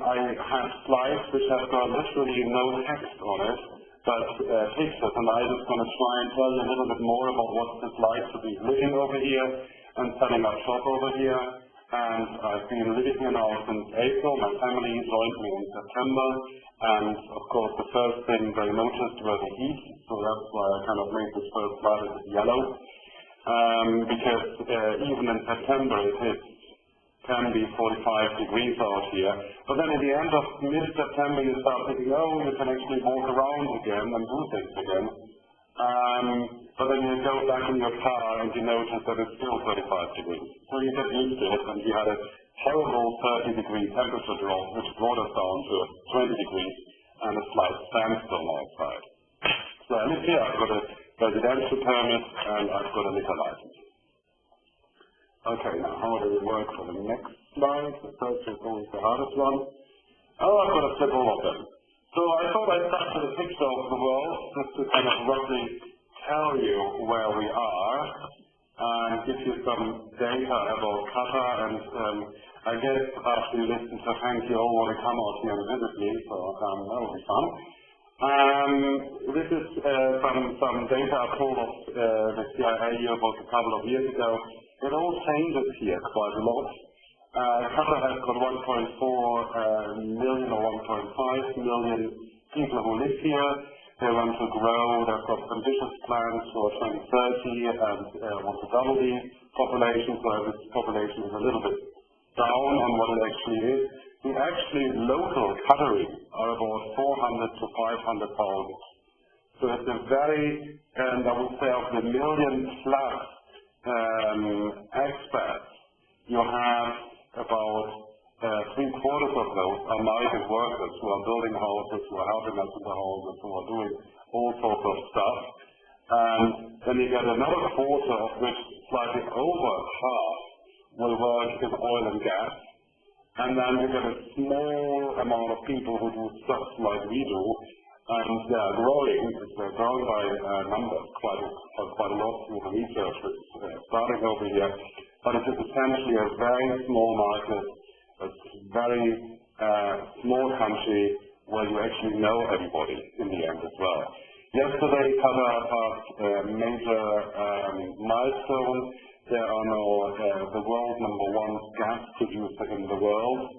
I have slides which have got literally no text on it, but pictures, and I'm just going to try and tell you a little bit more about what it's like to be living over here and setting up shop over here. And I've been living here now since April. My family joined me in September, and of course the first thing they noticed was the heat, so that's why I kind of made this first slide a bit yellow, because even in September it can be 45 degrees out here. But then at the end of mid-September you start thinking, oh, you can actually walk around again and do things again. But then you go back in your car and you notice that it's still 35 degrees. So you get used to it, and we had a horrible 30-degree temperature drop, which brought us down to 20 degrees and a slight sandstorm outside. So I live here. I've got a residential permit and I've got a liquor license. Okay, now how does it work for the next slide? The first is always the hardest one. Oh, I've got to flip all of them. So I thought I'd start with a picture of the world, just to kind of roughly tell you where we are and give you some data about Qatar. And I guess after you listen to Hank, you all want to come out here and visit me, so that will be fun. This is some data I pulled off the CIA about a couple of years ago. It all changes here quite a lot. Qatar has got 1.4 million or 1.5 million people who live here. They want to grow. They've got ambitious plans for 2030 and want to double the population. So this population is a little bit down on what it actually is. The actually local Qataris are about 400 to 500,000. So it's a very, and I would say of the million plus expats, you have about 3/4 of those are migrant workers who are building houses, who are helping us with the houses, who are doing all sorts of stuff. And then you get another quarter, of which slightly over half will work in oil and gas. And then you get a small amount of people who do stuff like we do, and they are growing. They're growing by numbers quite a lot through the research that's starting over here. But it is essentially a very small market, a very small country where you actually know everybody in the end as well. Yesterday, Qatar passed a major milestone. They are now the world #1 gas producer in the world.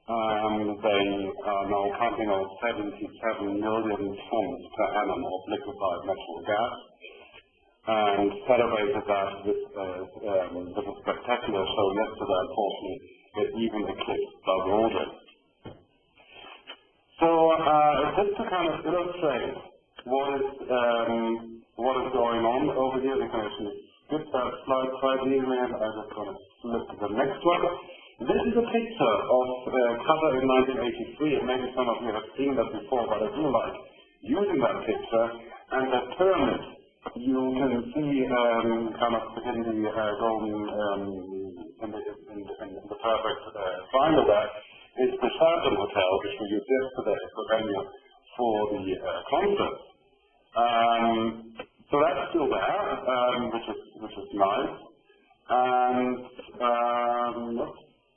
They are now pumping out 77 million tons per annum of liquefied natural gas, and celebrated that with a spectacular show yesterday. Unfortunately, it even eclipsed Buzz Aldrin. So just to kind of illustrate what is going on over here, we can actually skip that slide quite easily, and I'm just going to flip to the next one. This is a picture of Qatar in 1983, and maybe some of you have seen that before, but I do like using that picture. And the pyramid you can see kind of in the golden, in the perfect triangle there, is the Sheraton Hotel, which we used yesterday as the venue for the concert. So that's still there, which is nice. And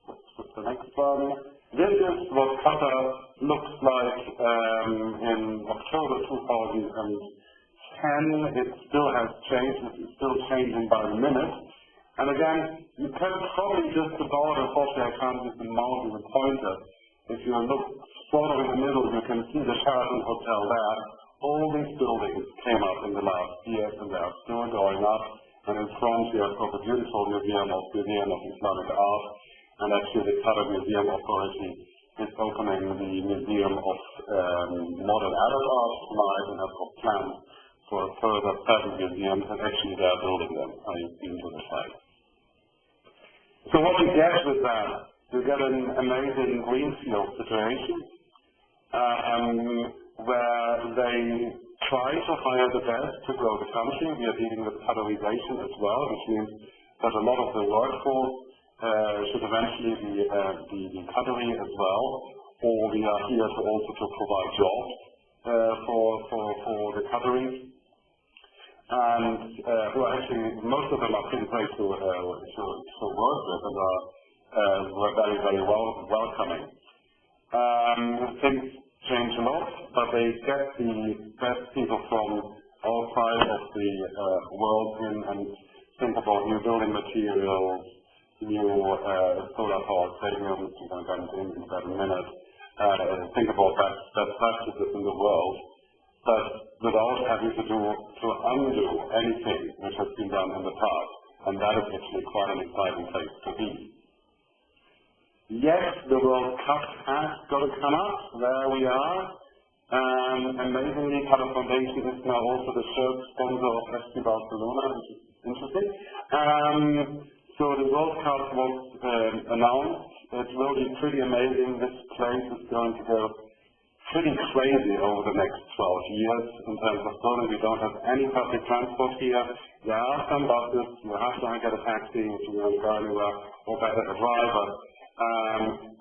what's the next one? This is what Qatar looks like in October 2010. It still has changed. It's still changing by the minute. And again, you can probably just about, unfortunately I can't use the mouse and the pointer. If you look sort of in the middle, you can see the Sheraton Hotel there. All these buildings came up in the last years, and they are still going up. And in front you have got the beautiful Museum of Islamic Art, and actually the Qatar Museum Authority is opening the Museum of Modern Adult Art tonight, and has got plans for a further 7 museums, and actually they are building them. I've been to the site. So what you get with that, you get an amazing greenfield situation, where they try to hire the best to grow the country. We are dealing with Qatarization as well, which means that a lot of the workforce should eventually be Qatari as well, or we are here to also to provide jobs. for the cutteries, and who are actually, most of them are pretty great to work with and were very, very welcoming. Things change a lot, but they get the best people from all sides of the world in and think about new building materials, new solar power stadiums, which we're going to get into in about a minute. Think about best practices in the world, but without having to undo anything which has been done in the past. And that is actually quite an exciting place to be. Yes, the World Cup has got to come up. There we are. Amazingly, Qatar Foundation is now also the third sponsor of FC Barcelona, which is interesting. So the World Cup was announced. It will be pretty amazing. This place is going to go pretty crazy over the next 12 years in terms of building. We don't have any public transport here. There are some buses. You have to get a taxi if you want to go anywhere, or better a driver.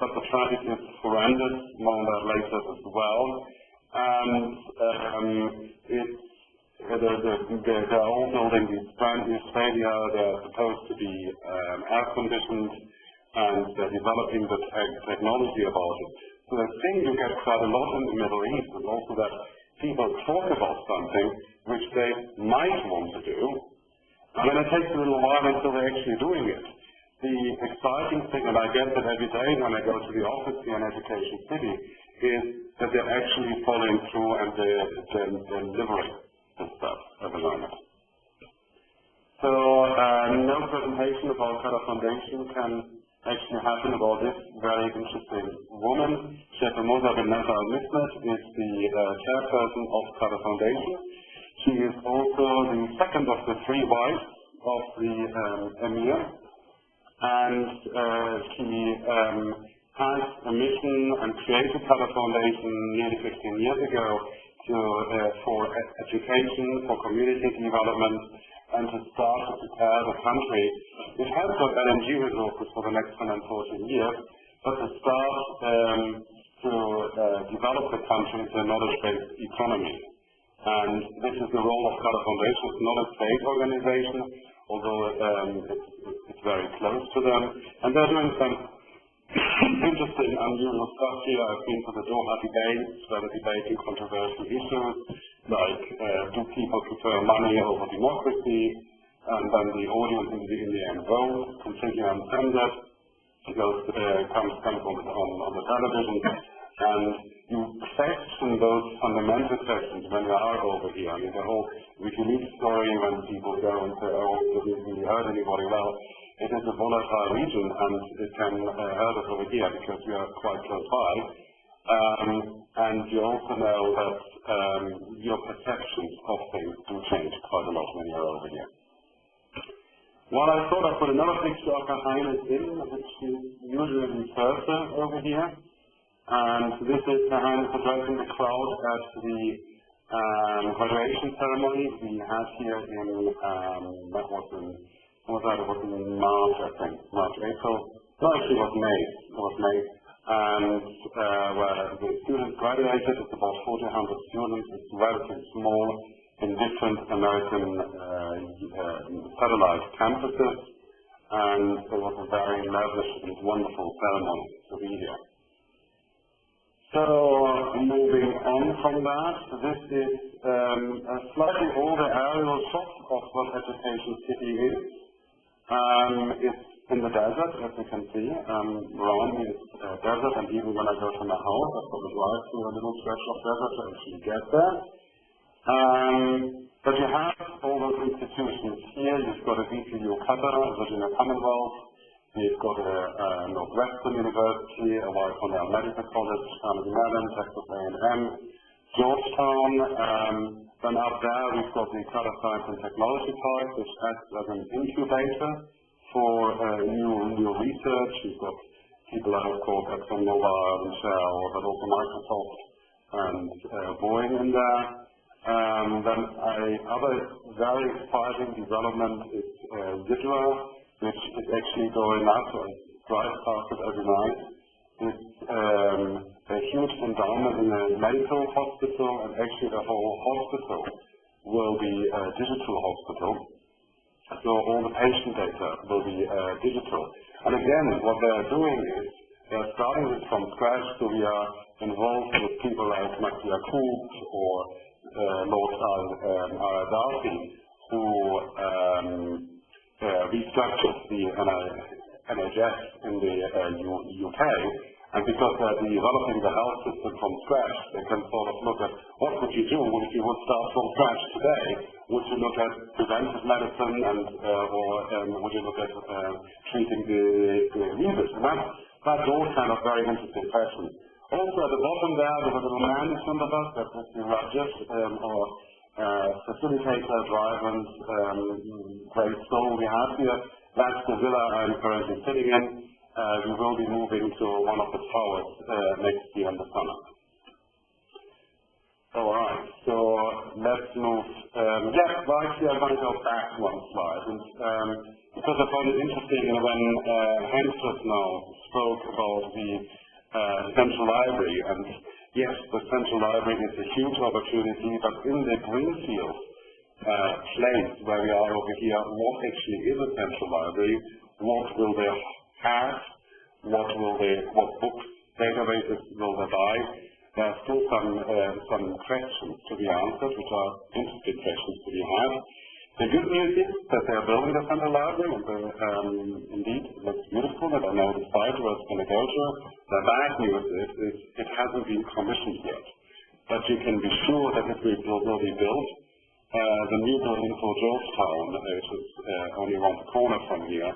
But the traffic is horrendous, more on that later as well. And they're all building these brand new stadia. They're supposed to be air conditioned, and they're developing the technology about it. So the thing you get quite a lot in the Middle East is also that people talk about something which they might want to do, and then it takes a little while until they're actually doing it. The exciting thing, and I get that every day when I go to the office here in Education City, is that they're actually following through and they're delivering this stuff at the moment. So no presentation about Qatar Foundation can actually happen about this very interesting woman. Sheikh Moza bin Nasser al-Misnet is the chairperson of Qatar Foundation. She is also the second of the three wives of the Emir. And she has a mission and created Qatar Foundation nearly 15 years ago for education, for community development, and to start to prepare the country. It has got LNG resources for the next 114 years, but to start to develop the country into a knowledge-based economy. And this is the role of Qatar Foundation. It's not a state organization, although it's very close to them. And they're doing some interesting, unusual stuff here. I've been to the Doha debates, where they're debating controversial issues, like do people prefer money over democracy, and then the audience in the end vote, completely uncensored. It comes on the television, and you question those fundamental questions when you are over here. I mean, the whole WikiLeaks story, when people go and say, oh, did we hurt anybody? Well, it is a volatile region, and it can hurt us over here because we are quite close by. And you also know that your perceptions of things do change quite a lot when you're over here. Well, I thought I'd put another picture of Highness in, which is usually Thursday over here. And this is Her Highness addressing the crowd at the graduation ceremony we had here in, it was in March, I think, March, April. No, actually it was May. And where the students graduated. It's about 1,400 students. It's relatively small in different American satellite campuses. And it was a very lavish and wonderful ceremony to be here. So, moving on from that, this is a slightly older aerial shot of what Education City is. It's in the desert, as you can see. Around me is desert, and even when I go to my house, I've got to drive through a little stretch of desert to actually get there. But you have all those institutions here. You've got a VPU Qatar, a Virginia Commonwealth. You've got a Northwestern University, a Weill Cornell Medical College, Carnegie Mellon, Texas A&M, Georgetown. Then up there we've got the Qatar Science and Technology Park, which acts as an incubator for new research. You've got people like, of course, ExxonMobil and Shell, but also Microsoft and Boeing in there. Then other very exciting development is Zidra, which is actually going up. I drive past it every night. It's a huge endowment in a medical hospital, and actually the whole hospital will be a digital hospital. So all the patient data will be digital. And again, what they're doing is they're starting this from scratch, so we are involved with people like Max Yacoub or Lord Darcy, who restructured the NHS in the UK, and because they're developing the health system from scratch, they can sort of look at what would you do if you would start from scratch today? Would you look at preventive medicine, and or would you look at treating the diseases? And that's all kind of very interesting questions. Also at the bottom there, there's a little man in front of us, that's the Rajesh, or facilitator, driver, great soul we have here. That's the villa I'm currently sitting in. We will be moving to one of the towers next year in the summer. Alright, so let's move. Actually I'm going to go back one slide. And, because I found it interesting when Hans just now spoke about the Central Library, and yes, the Central Library is a huge opportunity, but in the greenfield place where we are over here, what actually is a Central Library? What will they have? What books, databases will they buy? There are still some questions to be answered, which are interesting questions to be had. The good news is that they are building a Central Library, and indeed, it looks beautiful, and I know the site where it's going to go to. The bad news is it hasn't been commissioned yet. But you can be sure that it will be built. The new building for Georgetown, which is only around the corner from here,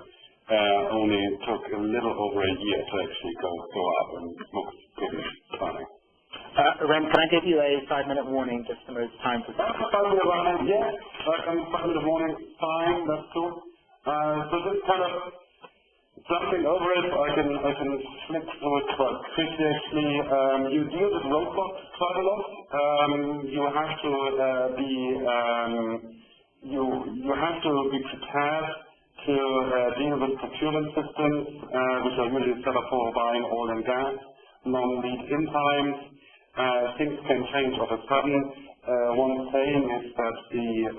only took a little over a year to actually go up, and looks pretty stunning. Rem, can I give you a 5-minute warning just to move time to... 5-minute warning, yes. 5-minute warning, fine, that's cool. So just kind of jumping over it, I can flip through it quite quickly actually. You deal with roadblocks quite a lot. You have to be prepared to deal with procurement systems, which are usually set up for buying oil and gas, long lead-in times. Things can change all of a sudden. One saying is that the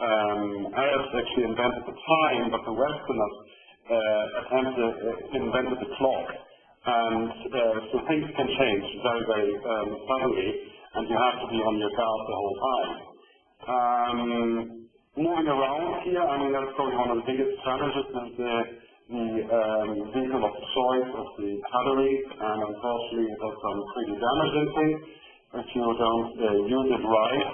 Arabs actually invented the time, but the Westerners invented the clock. And so things can change very, very suddenly, and you have to be on your guard the whole time. Moving around here, I mean, that's probably one of the biggest challenges is the vehicle of choice of the cutlery, and unfortunately it has some pretty damaging things if you don't use it right.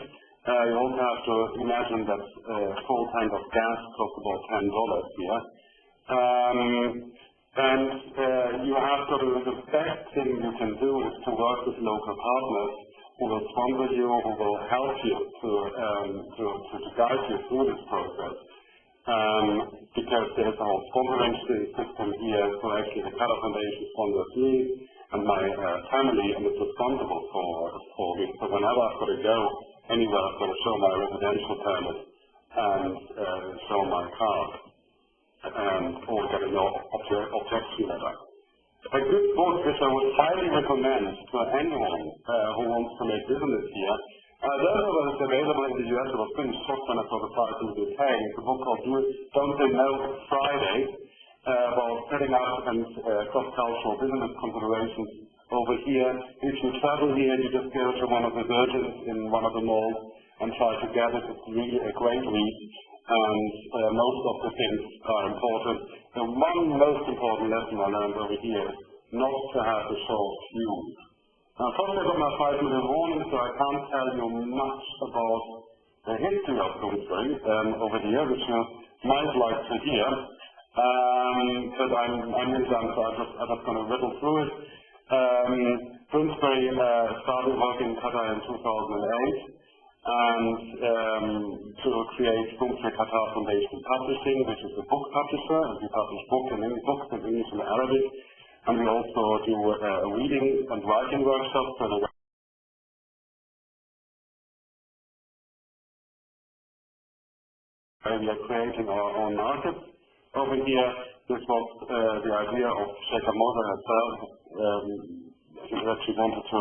You also have to imagine that a full tank of gas costs about $10 here. You have to do the best thing you can do is to work with local partners who will sponsor you, who will help you to guide you through this process. Because there is a whole sponsoring system here, so actually the Qatar Foundation sponsors me and my family, and it's responsible for me. So whenever I've got to go anywhere, I've got to show my residential permit and show my card, or get a no objection letter. A good book which I would highly recommend to anyone who wants to make business here. I don't know whether it's available in the US. It was pretty shocked when I saw the price in the UK. It's a book called Don't Say No Friday, about setting up and cross-cultural business considerations over here. If you travel here, you just go to one of the virgins in one of the malls and try to get it. It's really a great read, and most of the things are important. The one most important lesson I learned over here is not to have a short fuse. Now, probably I've got my 5-minute warning, so I can't tell you much about the history of Bloomsbury over here, which you might like to hear. But I'm nearly done, so I'm just going to riddle through it. Bloomsbury started working in Qatar in 2008, and to create Bloomsbury Qatar Foundation Publishing, which is a book publisher, and we publish books in English and Arabic, and we also do reading and writing workshops. We are creating our own market. Over here, this was the idea of Sheikha Moza herself, that she wanted to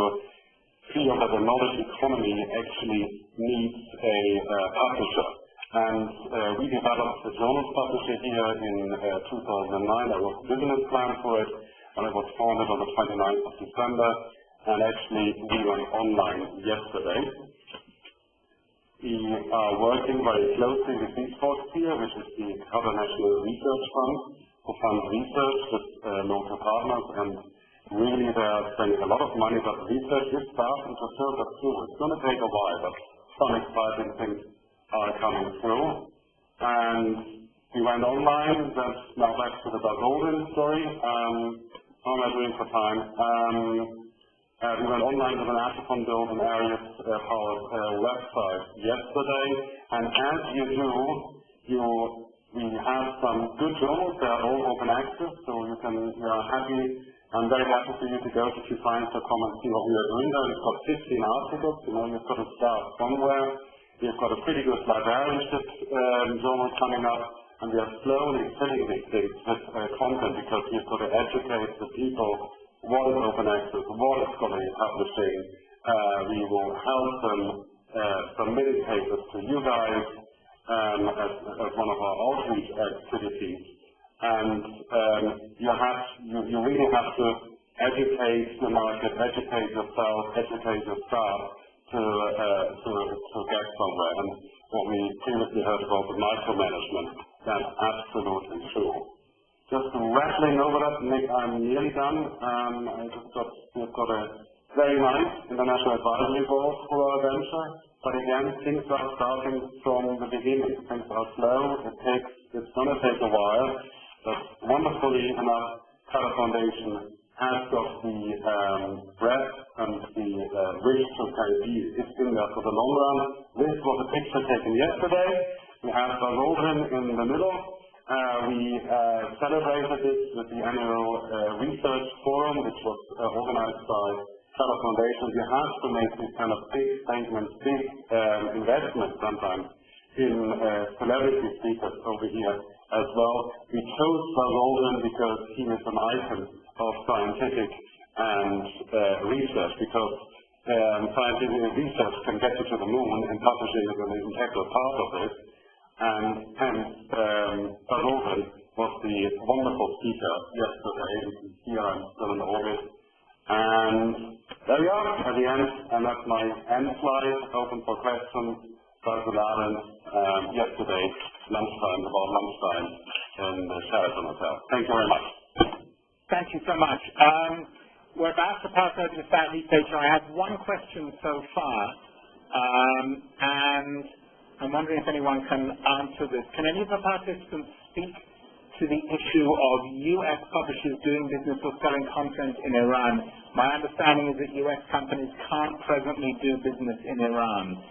feel that the knowledge economy actually needs a publisher. And we developed a journal publisher here in 2009. There was a business plan for it, and it was founded on the 29th of December. And actually, we went online yesterday. We are working very closely with Esportsphere, which is the Qatar National Research Fund, who funds research with local partners, and really they're spending a lot of money, but research is starting to filter through. It's going to take a while, but some exciting things are coming through. And we went online. That's now back to the Golden story. How am I doing for time? We went online with an Athapon build and Arius powered website yesterday. And as you do, we have some good journals. They are all open access, so we are happy. I'm very happy for you to go to Q Science to come and see what we are doing there. We've got 15 articles. You've got to start somewhere. We've got a pretty good librarianship journal coming up, and we are slowly filling these things with content because we've got to educate the people what is open access, what is scholarly publishing. We will help them submitting papers to you guys as one of our outreach activities. And you really have to educate the market, educate yourself, educate your staff to get somewhere. And what we previously heard about the micromanagement, that's absolutely true. Just rattling over that, Nick, I'm nearly done. We've got a very nice international advisory board for our venture. But again, things are starting from the beginning. Things are slow. It's going to take a while. But wonderfully enough, Qatar Foundation has got the breadth and the wish to be in there for the long run. This was a picture taken yesterday. We have Golden in the middle. We celebrated this with the annual research forum, which was organized by Qatar Foundation. You have to make these kind of big statements, big investments sometimes in celebrity speakers over here as well. We chose Golden because he is an icon of scientific and research, because scientific research can get you to the moon, and publishing is an integral part of it. And hence, Golden was the wonderful speaker yesterday. Here I'm still in orbit. And there we are at the end, and that's my end slide, open for questions. Dr. Laren, yesterday, about lunchtime, in the Sheraton Hotel. Thank you very much. Thank you so much. We're about to pass over to Southeast Asia. I have one question so far, and I'm wondering if anyone can answer this. Can any of the participants speak to the issue of U.S. publishers doing business or selling content in Iran? My understanding is that U.S. companies can't presently do business in Iran.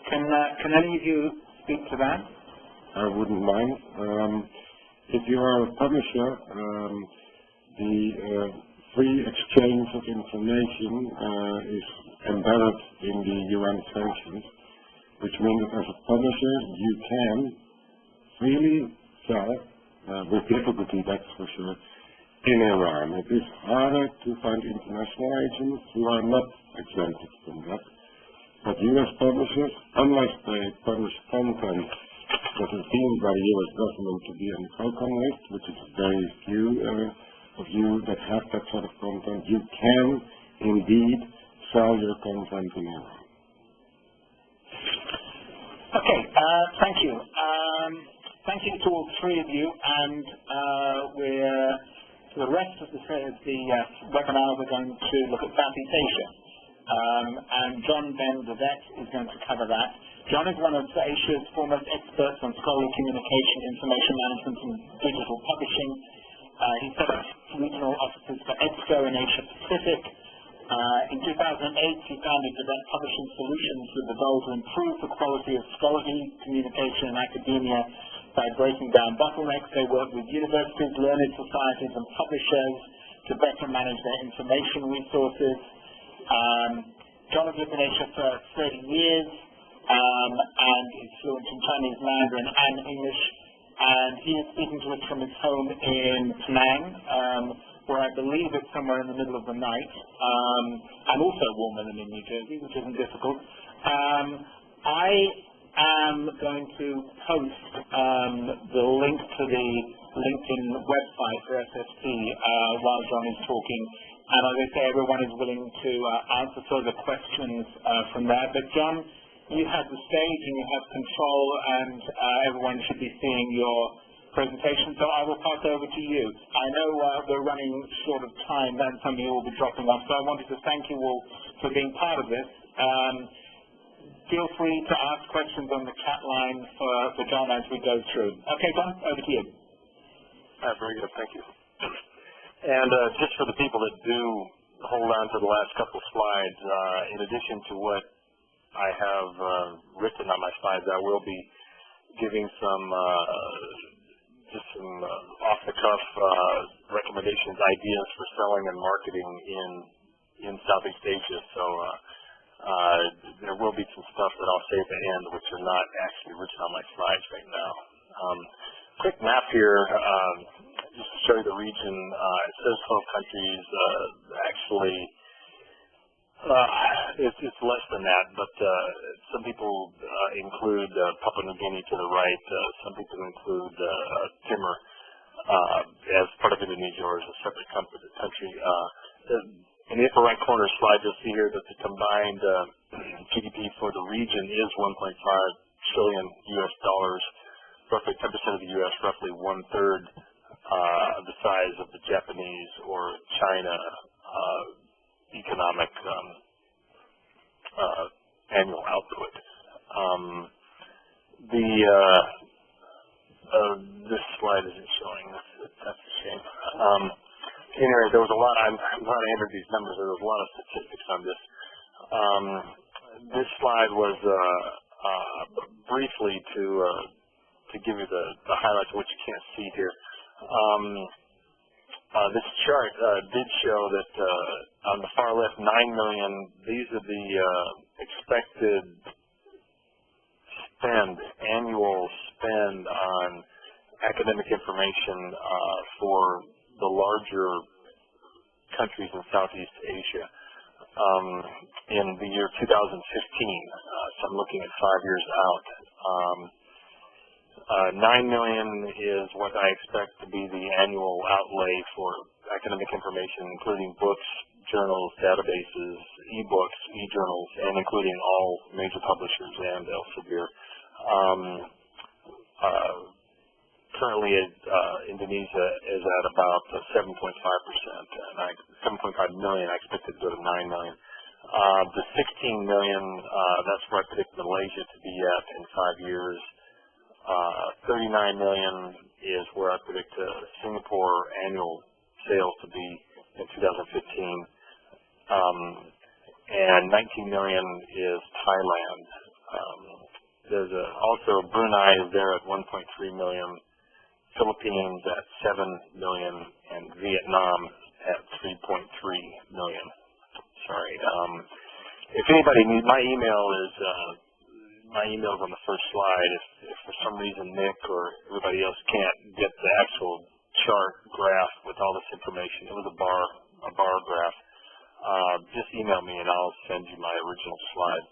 Can any of you speak to that? I wouldn't mind. If you are a publisher, the free exchange of information is embedded in the UN sanctions, which means that as a publisher you can freely sell, with difficulty that's for sure, in Iran. It is harder to find international agents who are not exempted from that. But U.S. publishers, unless they publish content that is deemed by the U.S. government to be on the PROCON list, which is very few of you that have that sort of content, you can indeed sell your content in Iran. Okay, thank you. Thank you to all three of you, and for the rest of the webinar we're going to look at Southeast Asia. And John Ben-Devet is going to cover that. John is one of Asia's foremost experts on scholarly communication, information management, and digital publishing. He set up regional offices for EBSCO in Asia Pacific. In 2008, he founded Devet Publishing Solutions with the goal to improve the quality of scholarly communication in academia by breaking down bottlenecks. They work with universities, learned societies, and publishers to better manage their information resources. John has lived in Asia for 30 years and is fluent in Chinese, Mandarin, and English. And he is speaking to us from his home in Penang, where I believe it's somewhere in the middle of the night, and also warmer than in New Jersey, which isn't difficult. I am going to post the link to the LinkedIn website for SSP while John is talking. And as I say, everyone is willing to answer further questions from there. But John, you have the stage and you have control, and everyone should be seeing your presentation. So I will pass over to you. I know we're running short of time, and some of you will be dropping off. So I wanted to thank you all for being part of this. Feel free to ask questions on the chat line for John as we go through. Okay, John, over to you. Very good. Thank you. And just for the people that do hold on to the last couple of slides, in addition to what I have written on my slides, I will be giving some off-the-cuff recommendations, ideas for selling and marketing in Southeast Asia. So there will be some stuff that I'll say at the end, which are not actually written on my slides right now. Quick map here, just to show you the region. It says 12 countries. Actually, it's less than that, but some people include Papua New Guinea to the right. Some people include Timor as part of Indonesia or as a separate country. In the upper right corner of the slide, you'll see here that the combined GDP for the region is $1.5 trillion US dollars. Roughly 10% of the U.S., roughly 1/3 of the size of the Japanese or China economic annual output. This slide isn't showing. That's a shame. Anyway, there was a lot. I'm glad I entered these numbers. There was a lot of statistics on this. This slide was briefly to give you the highlights of what you can't see here. This chart did show that on the far left, 9 million, these are the expected annual spend on academic information for the larger countries in Southeast Asia in the year 2015. So I'm looking at 5 years out. 9 million is what I expect to be the annual outlay for academic information, including books, journals, databases, e-books, e-journals, and including all major publishers and Elsevier. Currently, Indonesia is at about 7.5%, and 7.5 million. I expect it to go to 9 million. The 16 million, that's where I predict Malaysia to be at in 5 years. 39 million is where I predict Singapore annual sales to be in 2015. And 19 million is Thailand. There's also Brunei is there at 1.3 million, Philippines at 7 million, and Vietnam at 3.3 million. Sorry. If anybody needs, my email is on the first slide. If for some reason Nick or everybody else can't get the actual chart graph with all this information, it was a bar graph. Just email me and I'll send you my original slide.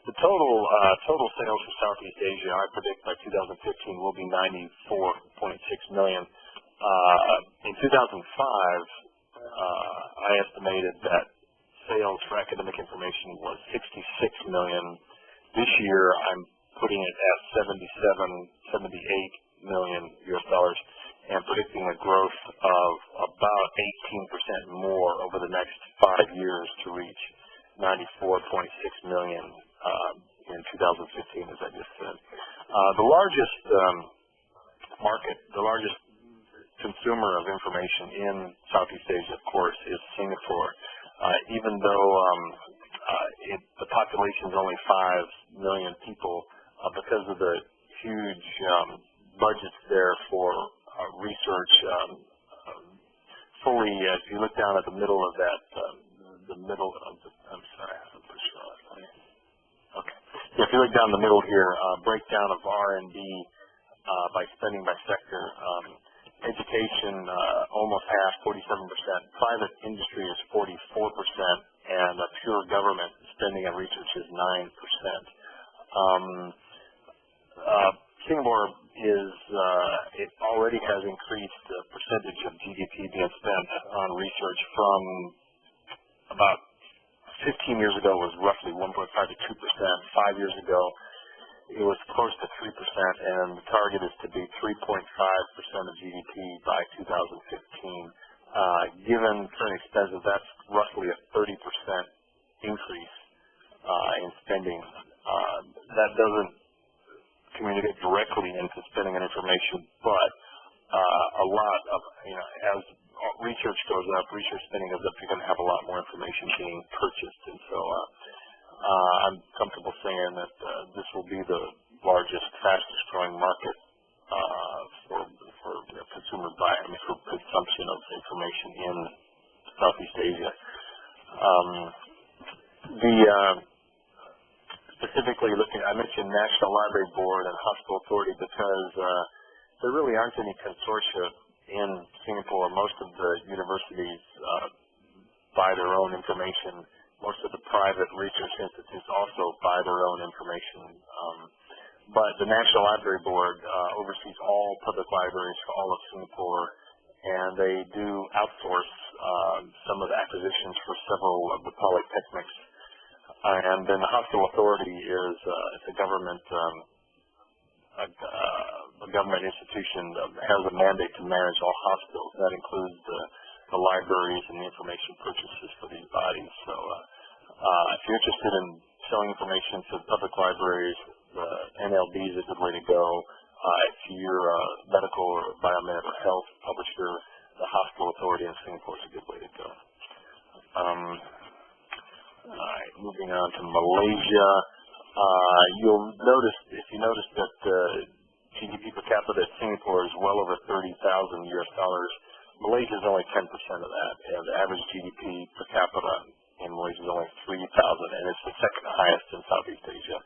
The total sales for Southeast Asia, I predict by 2015 will be 94.6 million. In 2005, I estimated that sales for academic information was 66 million. This year, I'm putting it at 78 million US dollars, and predicting a growth of about 18% more over the next 5 years to reach 94.6 million in 2015, as I just said. The largest market, the largest consumer of information in Southeast Asia, of course, is Singapore. Even though the population is only 5 million people, because of the huge budgets there for research, fully, if you look down at the middle of that, I'm sorry, I'm pretty sure. Okay. If you look down the middle here, breakdown of R&D by spending by sector, education education, almost half, 47%. Private industry is 44%, and pure government spending on research is 9%. Singapore it already has increased the percentage of GDP being spent on research from about 15 years ago was roughly 1.5 to 2%. 5 years ago, it was close to 3%, and the target is to be 3.5% of GDP by 2015. Given current expenses, that's roughly a 30% increase in spending. That doesn't communicate directly into spending on information, but a lot of, as research goes up, research spending goes up, you're going to have a lot more information being purchased. And so I'm comfortable saying that this will be the largest, fastest growing market for consumption of information in Southeast Asia. Specifically looking, I mentioned National Library Board and Hospital Authority because there really aren't any consortia in Singapore. Most of the universities buy their own information. Most of the private research institutes also buy their own information. But the National Library Board oversees all public libraries for all of Singapore, and they do outsource some of the acquisitions for several of the polytechnics. And then the Hospital Authority is a government institution that has a mandate to manage all hospitals. That includes the libraries and the information purchases for these bodies. So if you're interested in selling information to public libraries, the NLB is a good way to go. If you're a medical or biomedical health publisher, the Hospital Authority in Singapore is a good way to go. All right, moving on to Malaysia. You'll notice, if you notice, that the GDP per capita at Singapore is well over $30,000 US. Malaysia is only 10% of that, and the average GDP per capita in Malaysia is only $3,000, and it's the second highest in Southeast Asia.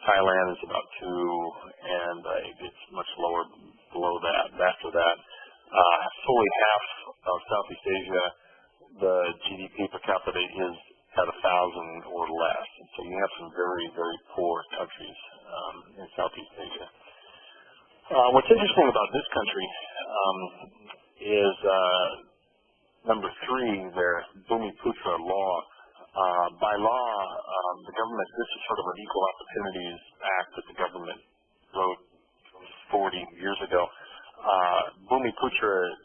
Thailand is about 2, and it's much lower below that. After that, fully half of Southeast Asia, the GDP per capita is at 1,000 or less. And so you have some very, very poor countries in Southeast Asia. What's interesting about this country is number 3, their Bumiputra law. By law, the government, this is sort of an Equal Opportunities Act that the government wrote 40 years ago. Bumiputra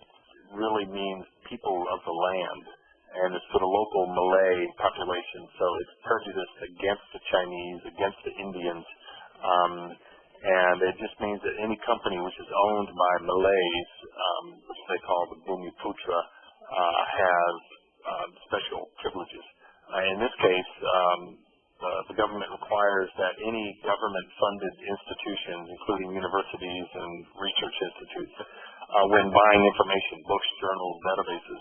really means people of the land, and it's for the local Malay population, so it's prejudiced against the Chinese, against the Indians, and it just means that any company which is owned by Malays, which they call the Bumiputra, has special privileges. In this case, the government requires that any government-funded institutions, including universities and research institutes, when buying information, books, journals, databases,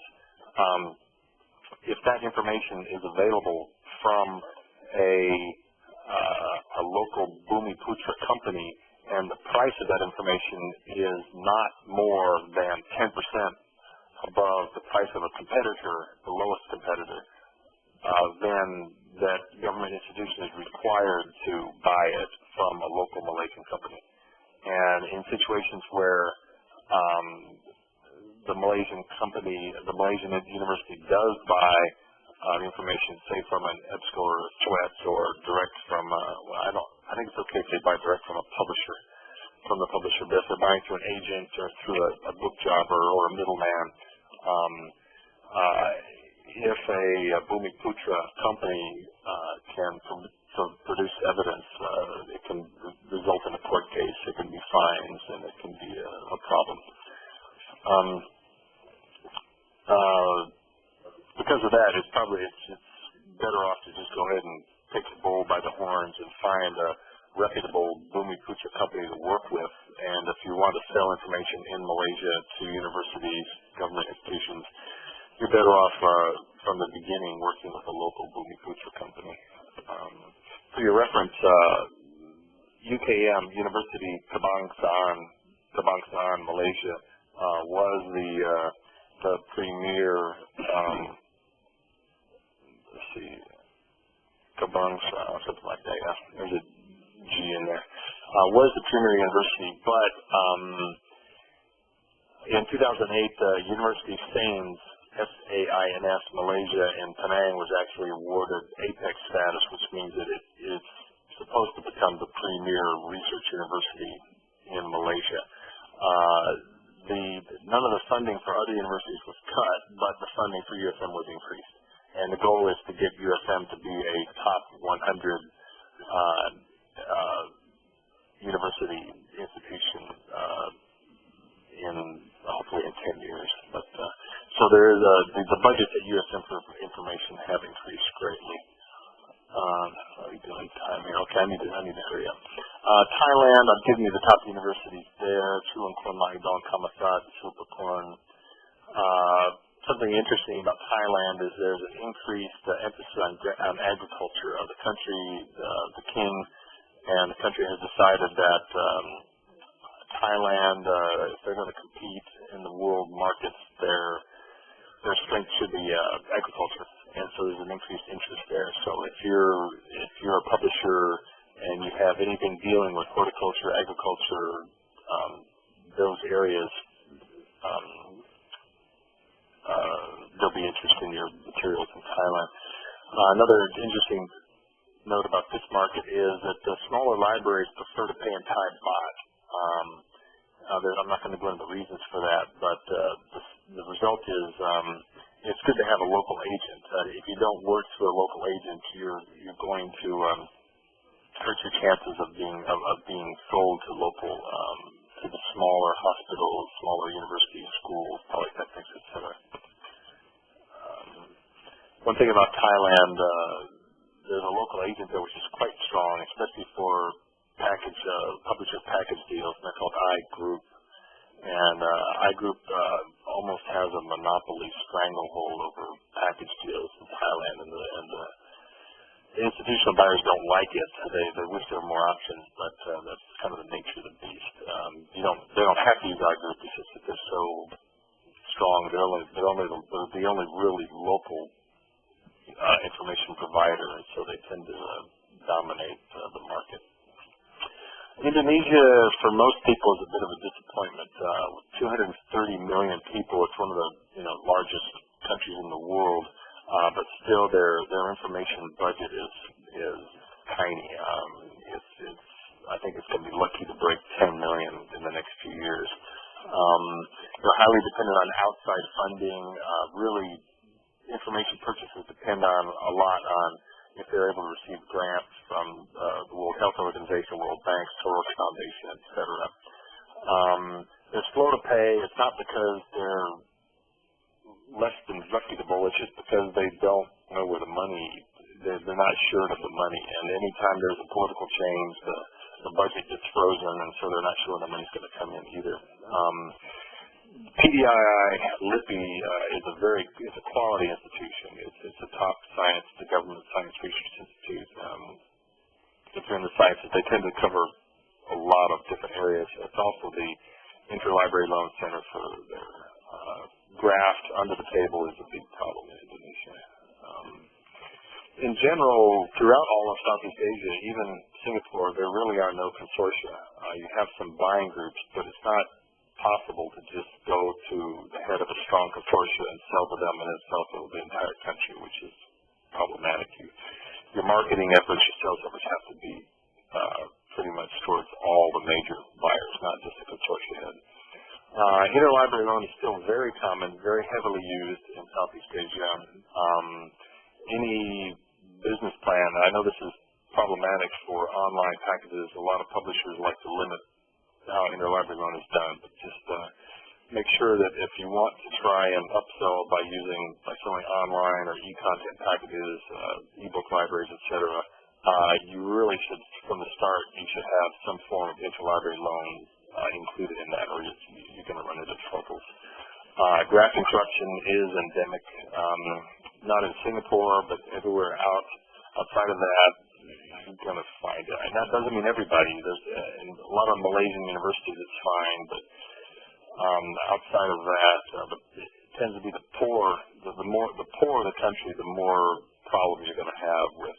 if that information is available from a local Bumiputra company and the price of that information is not more than 10% above the price of a competitor, the lowest competitor, then that government institution is required to buy it from a local Malaysian company. And in situations where the Malaysian company, the Malaysian university does buy information, say from an EBSCO or a SWET or direct from, I think it's okay if they buy direct from a publisher, from the publisher, but if they're buying through an agent or through a book jobber or a middleman, if a Bumiputra company can produce evidence, it can result in a court case, it can be fines, and it can be a problem. Because of that, it's better off to just go ahead and take the bull by the horns and find a reputable Bumiputra company to work with. And if you want to sell information in Malaysia to universities, government institutions, you're better off from the beginning working with a local Bumiputra company. For your reference, UKM, University Kebangsaan, Malaysia, was the premier, let's see, Kabung, something like that, yeah, there's a G in there, was the premier university, but in 2008, University of Sains, SAINS, Malaysia in Penang was actually awarded APEX status, which means that it's supposed to become the premier research university in Malaysia. None of the funding for other universities was cut, but the funding for USM was increased. And the goal is to get USM to be a top 100 university institution in hopefully in 10 years. But so there is the budgets at USM for information have increased greatly. How are we doing time here? Okay, I need to hurry up. Thailand, I've given you the top universities there: Chulalongkorn, Mahidol, Thammasat, Silpakorn. Something interesting about Thailand is there's an increased emphasis on agriculture of the country. The king and the country has decided that Thailand, if they're going to compete in the world markets, their strength should be agriculture, and so there's an increased interest there. So if you're a publisher and you have anything dealing with horticulture, agriculture, those areas, there'll be interest in your materials in Thailand. Another interesting note about this market is that the smaller libraries prefer to pay in Thai baht. I'm not going to go into the reasons for that, but the result is it's good to have a local agent. If you don't work through a local agent, you're going to hurt your chances of being sold to local to the smaller hospitals, smaller universities, schools, polytechnics, etc. One thing about Thailand, there's a local agent there which is quite strong, especially for publisher package deals, and they're called iGroup. And iGroup almost has a monopoly stranglehold over package deals in Thailand, and the institutional buyers don't like it. They wish there were more options, but that's kind of the nature of the beast. They don't have to use iGroup because they're so strong. They're the only really local information provider, and so they tend to dominate the market. Indonesia, for most people, is a bit of a disappointment. With 230 million people, it's one of the largest countries in the world, but still their information budget is tiny. I think it's going to be lucky to break 10 million in the next few years. They're highly dependent on outside funding. Really, information purchases depend on a lot on if they're able to receive grants from the World Health Organization, World Bank, Soros Foundation, etc. They're slow to pay. It's not because they're less than reputable. It's just because they don't know where the money. They're not sure of the money, and anytime there's a political change, the budget gets frozen, and so they're not sure when the money's going to come in either. PDII LIPI is a quality institution. It's a top science, the government science research institute. If you're in the sciences, they tend to cover a lot of different areas. It's also the interlibrary loan center for their graft under the table is a big problem in Indonesia. In general, throughout all of Southeast Asia, even Singapore, there really are no consortia. You have some buying groups, but it's not possible to just go to the head of a strong consortia and sell to them and then sell to the entire country, which is problematic. Your marketing efforts, your sales efforts have to be pretty much towards all the major buyers, not just the consortia head. Interlibrary loan is still very common, very heavily used in Southeast Asia. Any business plan, I know this is problematic for online packages. A lot of publishers like to limit how interlibrary loan is done, but just make sure that if you want to try and upsell by selling online or e-content packages, e-book libraries, etc., you really should, from the start, you should have some form of interlibrary loan included in that, or you're going to run into troubles. Graft instruction is endemic, not in Singapore, but everywhere outside of that. You're going to find it. And that doesn't mean everybody. There's in a lot of Malaysian universities it's fine, but Outside of that, it tends to be the poorer the country, the more problems you're going to have with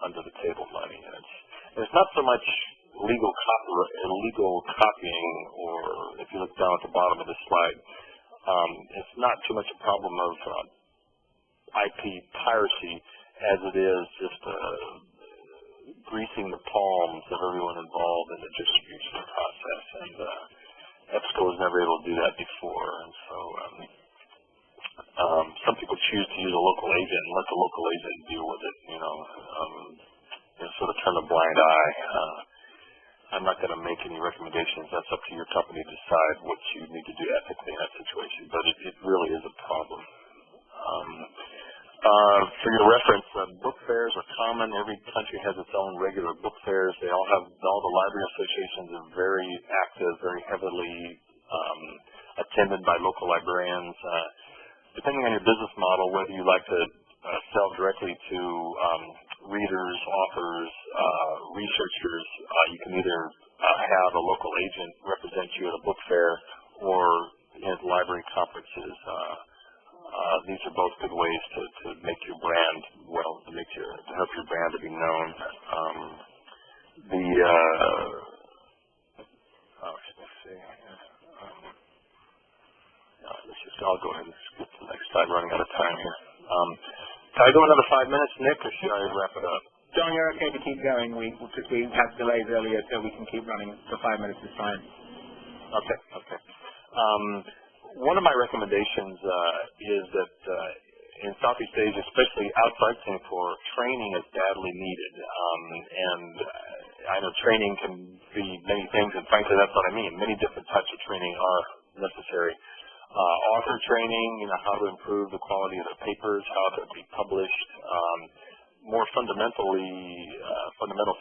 under the table money. And it's not so much illegal copying, or if you look down at the bottom of the slide, it's not too much a problem of IP piracy as it is just greasing the palms of everyone involved in the distribution process. And EBSCO was never able to do that before. And so some people choose to use a local agent and let the local agent deal with it, and sort of turn a blind eye. I'm not going to make any recommendations. That's up to your company to decide what you need to do ethically in that situation, but it really is a problem. For your reference, book fairs are common. Every country has its own regular book fairs. All the library associations are very active, very heavily attended by local librarians. Depending on your business model, whether you like to sell directly to readers, authors, researchers, you can either have a local agent represent you at a book fair or at library conferences. These are both good ways to make your brand to help your brand to be known. I'll go ahead and skip to the next slide. Running out of time here. Can I go another 5 minutes, Nick, or should I wrap it up? John, you're okay to keep going. Because we had delays earlier, so we can keep running. The 5 minutes is fine. Okay. One of my recommendations is that in Southeast Asia, especially outside Singapore, training is badly needed. And I know training can be many things, and frankly, that's what I mean. Many different types of training are necessary. Author training, how to improve the quality of the papers, how to be published. More fundamental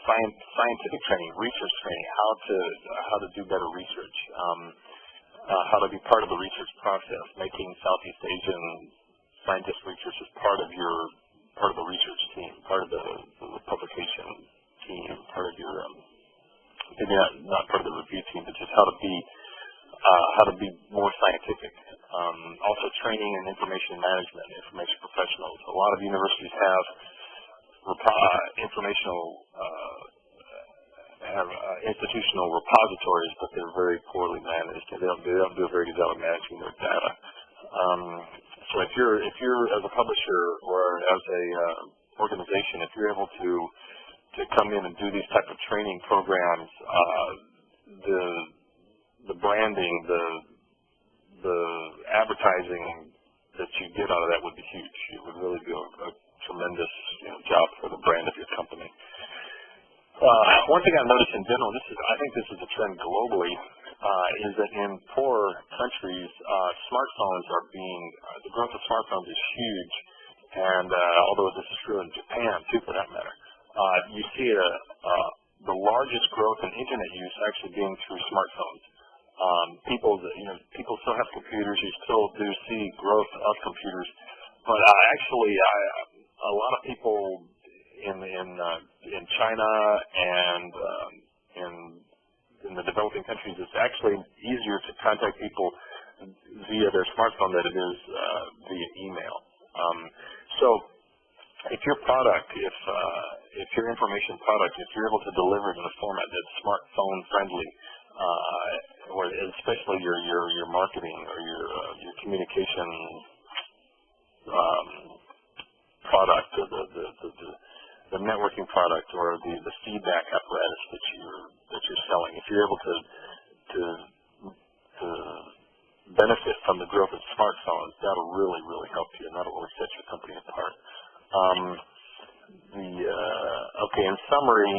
scientific training, research training, how to do better research, how to be part of the research process, making Southeast Asian scientific research as part of the research team, part of the publication team, part of your maybe not part of the review team, but just how to be more scientific. Also training in information management, information professionals. A lot of universities have institutional repositories, but they're very poorly managed. They don't do a very good job of managing their data. So if you're as a publisher or as a organization, if you're able to come in and do these type of training programs, the branding, the advertising that you get out of that would be huge. It would really be a tremendous job for the brand of your company. One thing I've noticed in general, I think this is a trend globally, is that in poor countries, the growth of smartphones is huge, and although this is true in Japan too, for that matter, you see the largest growth in internet use actually being through smartphones. People still have computers. You still do see growth of computers, but actually, a lot of people in China and in the developing countries, it's actually easier to contact people via their smartphone than it is via email. So, if your product, if your information product, if you're able to deliver it in a format that's smartphone friendly, or especially your marketing or your communication product, the networking product, or the feedback apparatus that you're selling, if you're able to benefit from the growth of smartphones, that'll really help you, and that'll really set your company apart. In summary,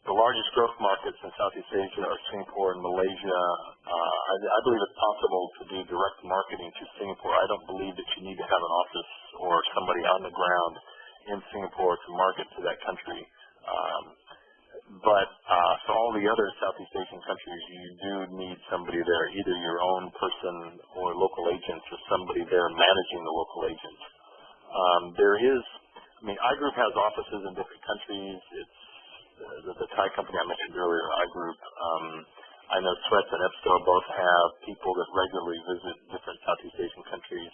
the largest growth markets in Southeast Asia are Singapore and Malaysia. I believe it's possible to do direct marketing to Singapore. I don't believe that you need to have an office or somebody on the ground in Singapore to market to that country. But for all the other Southeast Asian countries, you do need somebody there, either your own person or local agents or somebody there managing the local agents. iGroup has offices in different countries. It's the Thai company I mentioned earlier, iGroup. I know Sweats and EBSCO both have people that regularly visit different Southeast Asian countries.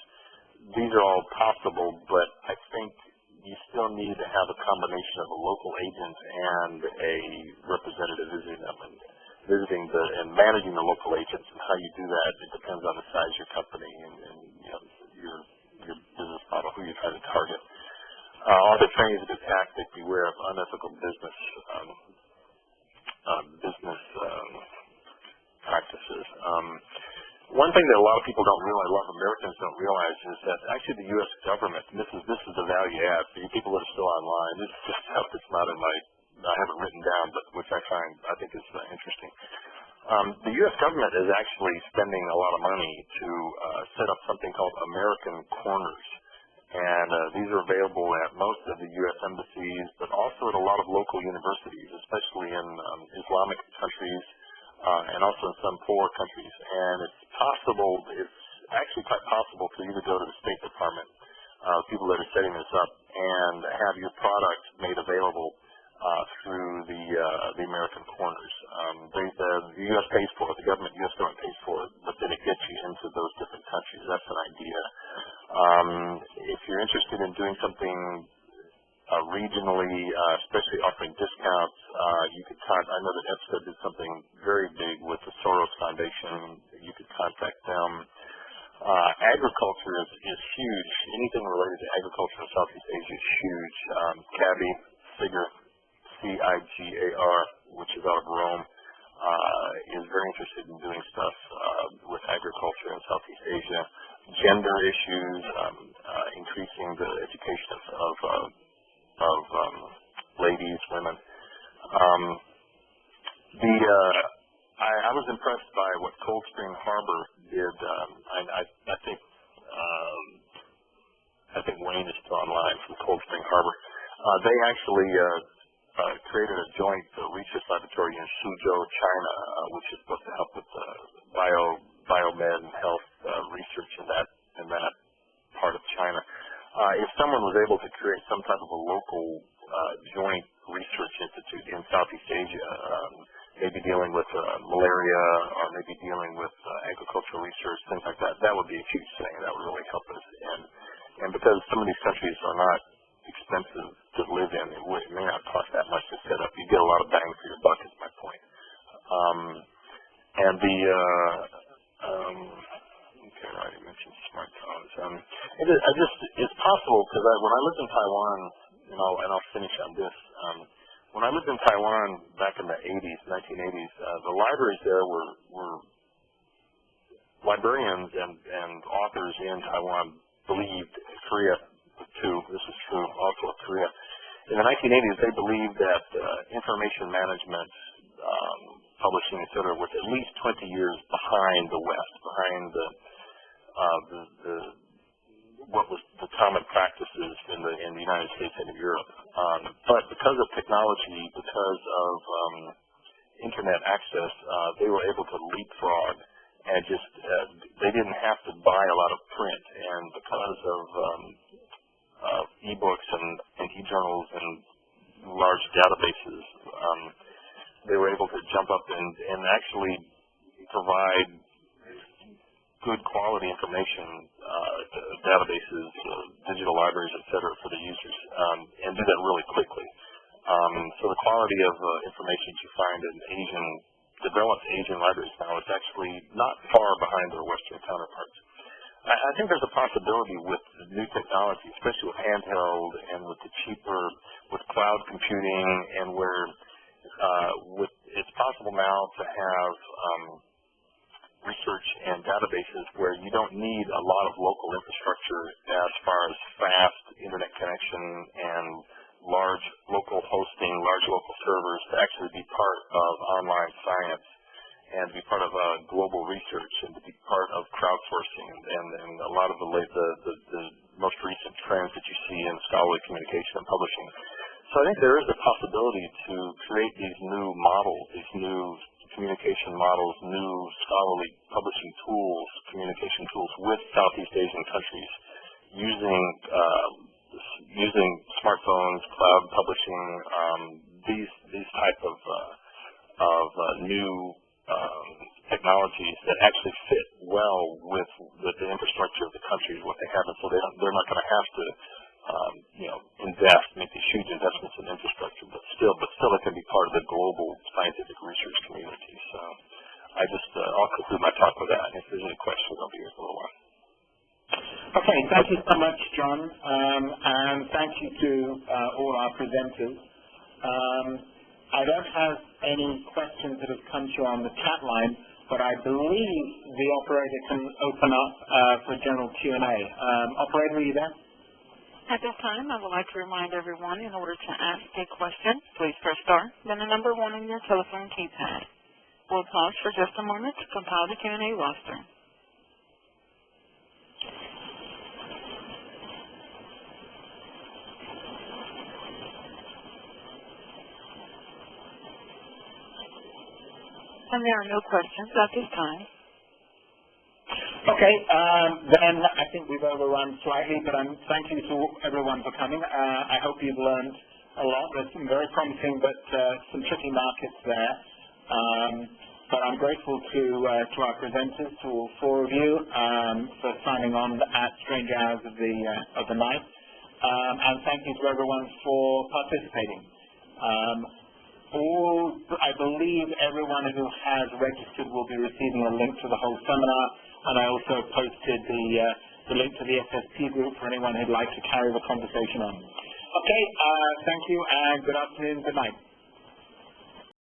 These are all possible, but I think you still need to have a combination of a local agent and a representative visiting them and managing the local agents. And how you do that, it depends on the size of your company and your business model, who you're trying to target. Author training is a good tactic. Beware of unethical business practices. One thing that a lot of people don't realize, a lot of Americans don't realize, is that actually the U.S. government, and this is the value add for you people that are still online. This is just stuff that's not in I haven't written down, but which I think is interesting. The U.S. government is actually spending a lot of money to set up something called American Corners. And these are available at most of the U.S. embassies, but also at a lot of local universities, especially in Islamic countries and also in some poor countries. And it's actually quite possible for you to go to the State Department, people that are setting this up, and have your product made available through the American Corners. The U.S. pays for it, the U.S. government pays for it, but then it gets you into those different countries. That's an idea. If you're interested in doing something regionally, especially offering discounts, you could I know that EBSCO did something very big with the Soros Foundation. You could contact them. Agriculture is huge. Anything related to agriculture in Southeast Asia is huge. CABI, CIGAR, which is out of Rome, is very interested in doing stuff with agriculture in Southeast Asia. Gender issues, increasing the education of ladies, women. I was impressed by what Cold Spring Harbor did. I think Wayne is still online from Cold Spring Harbor. They actually created a joint research laboratory in Suzhou, China, which is supposed to help with biomed and health research in that part of China. If someone was able to create some type of a local joint research institute in Southeast Asia, maybe dealing with malaria or maybe dealing with agricultural research, things like that, that would be a huge thing. That would really help us. And because some of these countries are not expensive to live in, it may not cost that much to set up. You get a lot of bang for your buck is my point. Okay, I already mentioned smartphones. It's possible because when I lived in Taiwan, and I'll finish on this. When I lived in Taiwan back in the 1980s, the libraries there were librarians and authors in Taiwan believed, Korea too, this is true also of Korea. In the 1980s, they believed that information management, publishing, etc., was at least 20 years behind the West, behind what was the common practices in the United States and in Europe. But because of technology, because of internet access, they were able to leapfrog and they didn't have to buy a lot of print. And because of e-books and e-journals and large databases, they were able to jump up and actually provide good quality information, databases, digital libraries, et cetera, for the users, and do that really quickly. So the quality of information you find in developed Asian libraries now is actually not far behind their Western counterparts. I think there's a possibility with new technology, especially with handheld and with the cheaper, with cloud computing, and where it's possible now to have research and databases where you don't need a lot of local infrastructure as far as fast internet connection and large local hosting, large local servers to actually be part of online science and be part of global research and to be part of crowdsourcing and a lot of the most recent trends that you see in scholarly communication and publishing. So I think there is a possibility to create these new models, these new communication models, new scholarly publishing tools, communication tools with Southeast Asian countries using smartphones, cloud publishing, these type of new technologies that actually fit well with the infrastructure of the country, what they have, and so they're not going to have to make these huge investments in infrastructure, but still it can be part of the global scientific research community. So I'll conclude my talk with that. If there's any questions, I'll be here for a little while. Okay, thank you so much, John, and thank you to all our presenters. I don't have any questions that have come through on the chat line, but I believe the operator can open up for general Q&A. Operator, are you there? At this time, I would like to remind everyone, in order to ask a question, please press star, then the number 1 on your telephone keypad. We'll pause for just a moment to compile the Q&A roster. And there are no questions at this time. Okay, then I think we've overrun slightly, but thank you to everyone for coming. I hope you've learned a lot. There's some very promising but some tricky markets there. But I'm grateful to our presenters, to all 4 of you, for signing on at strange hours of the night. And thank you to everyone for participating. I believe everyone who has registered will be receiving a link to the whole seminar, and I also posted the link to the SSP group for anyone who'd like to carry the conversation on. Okay, thank you, and good afternoon, good night.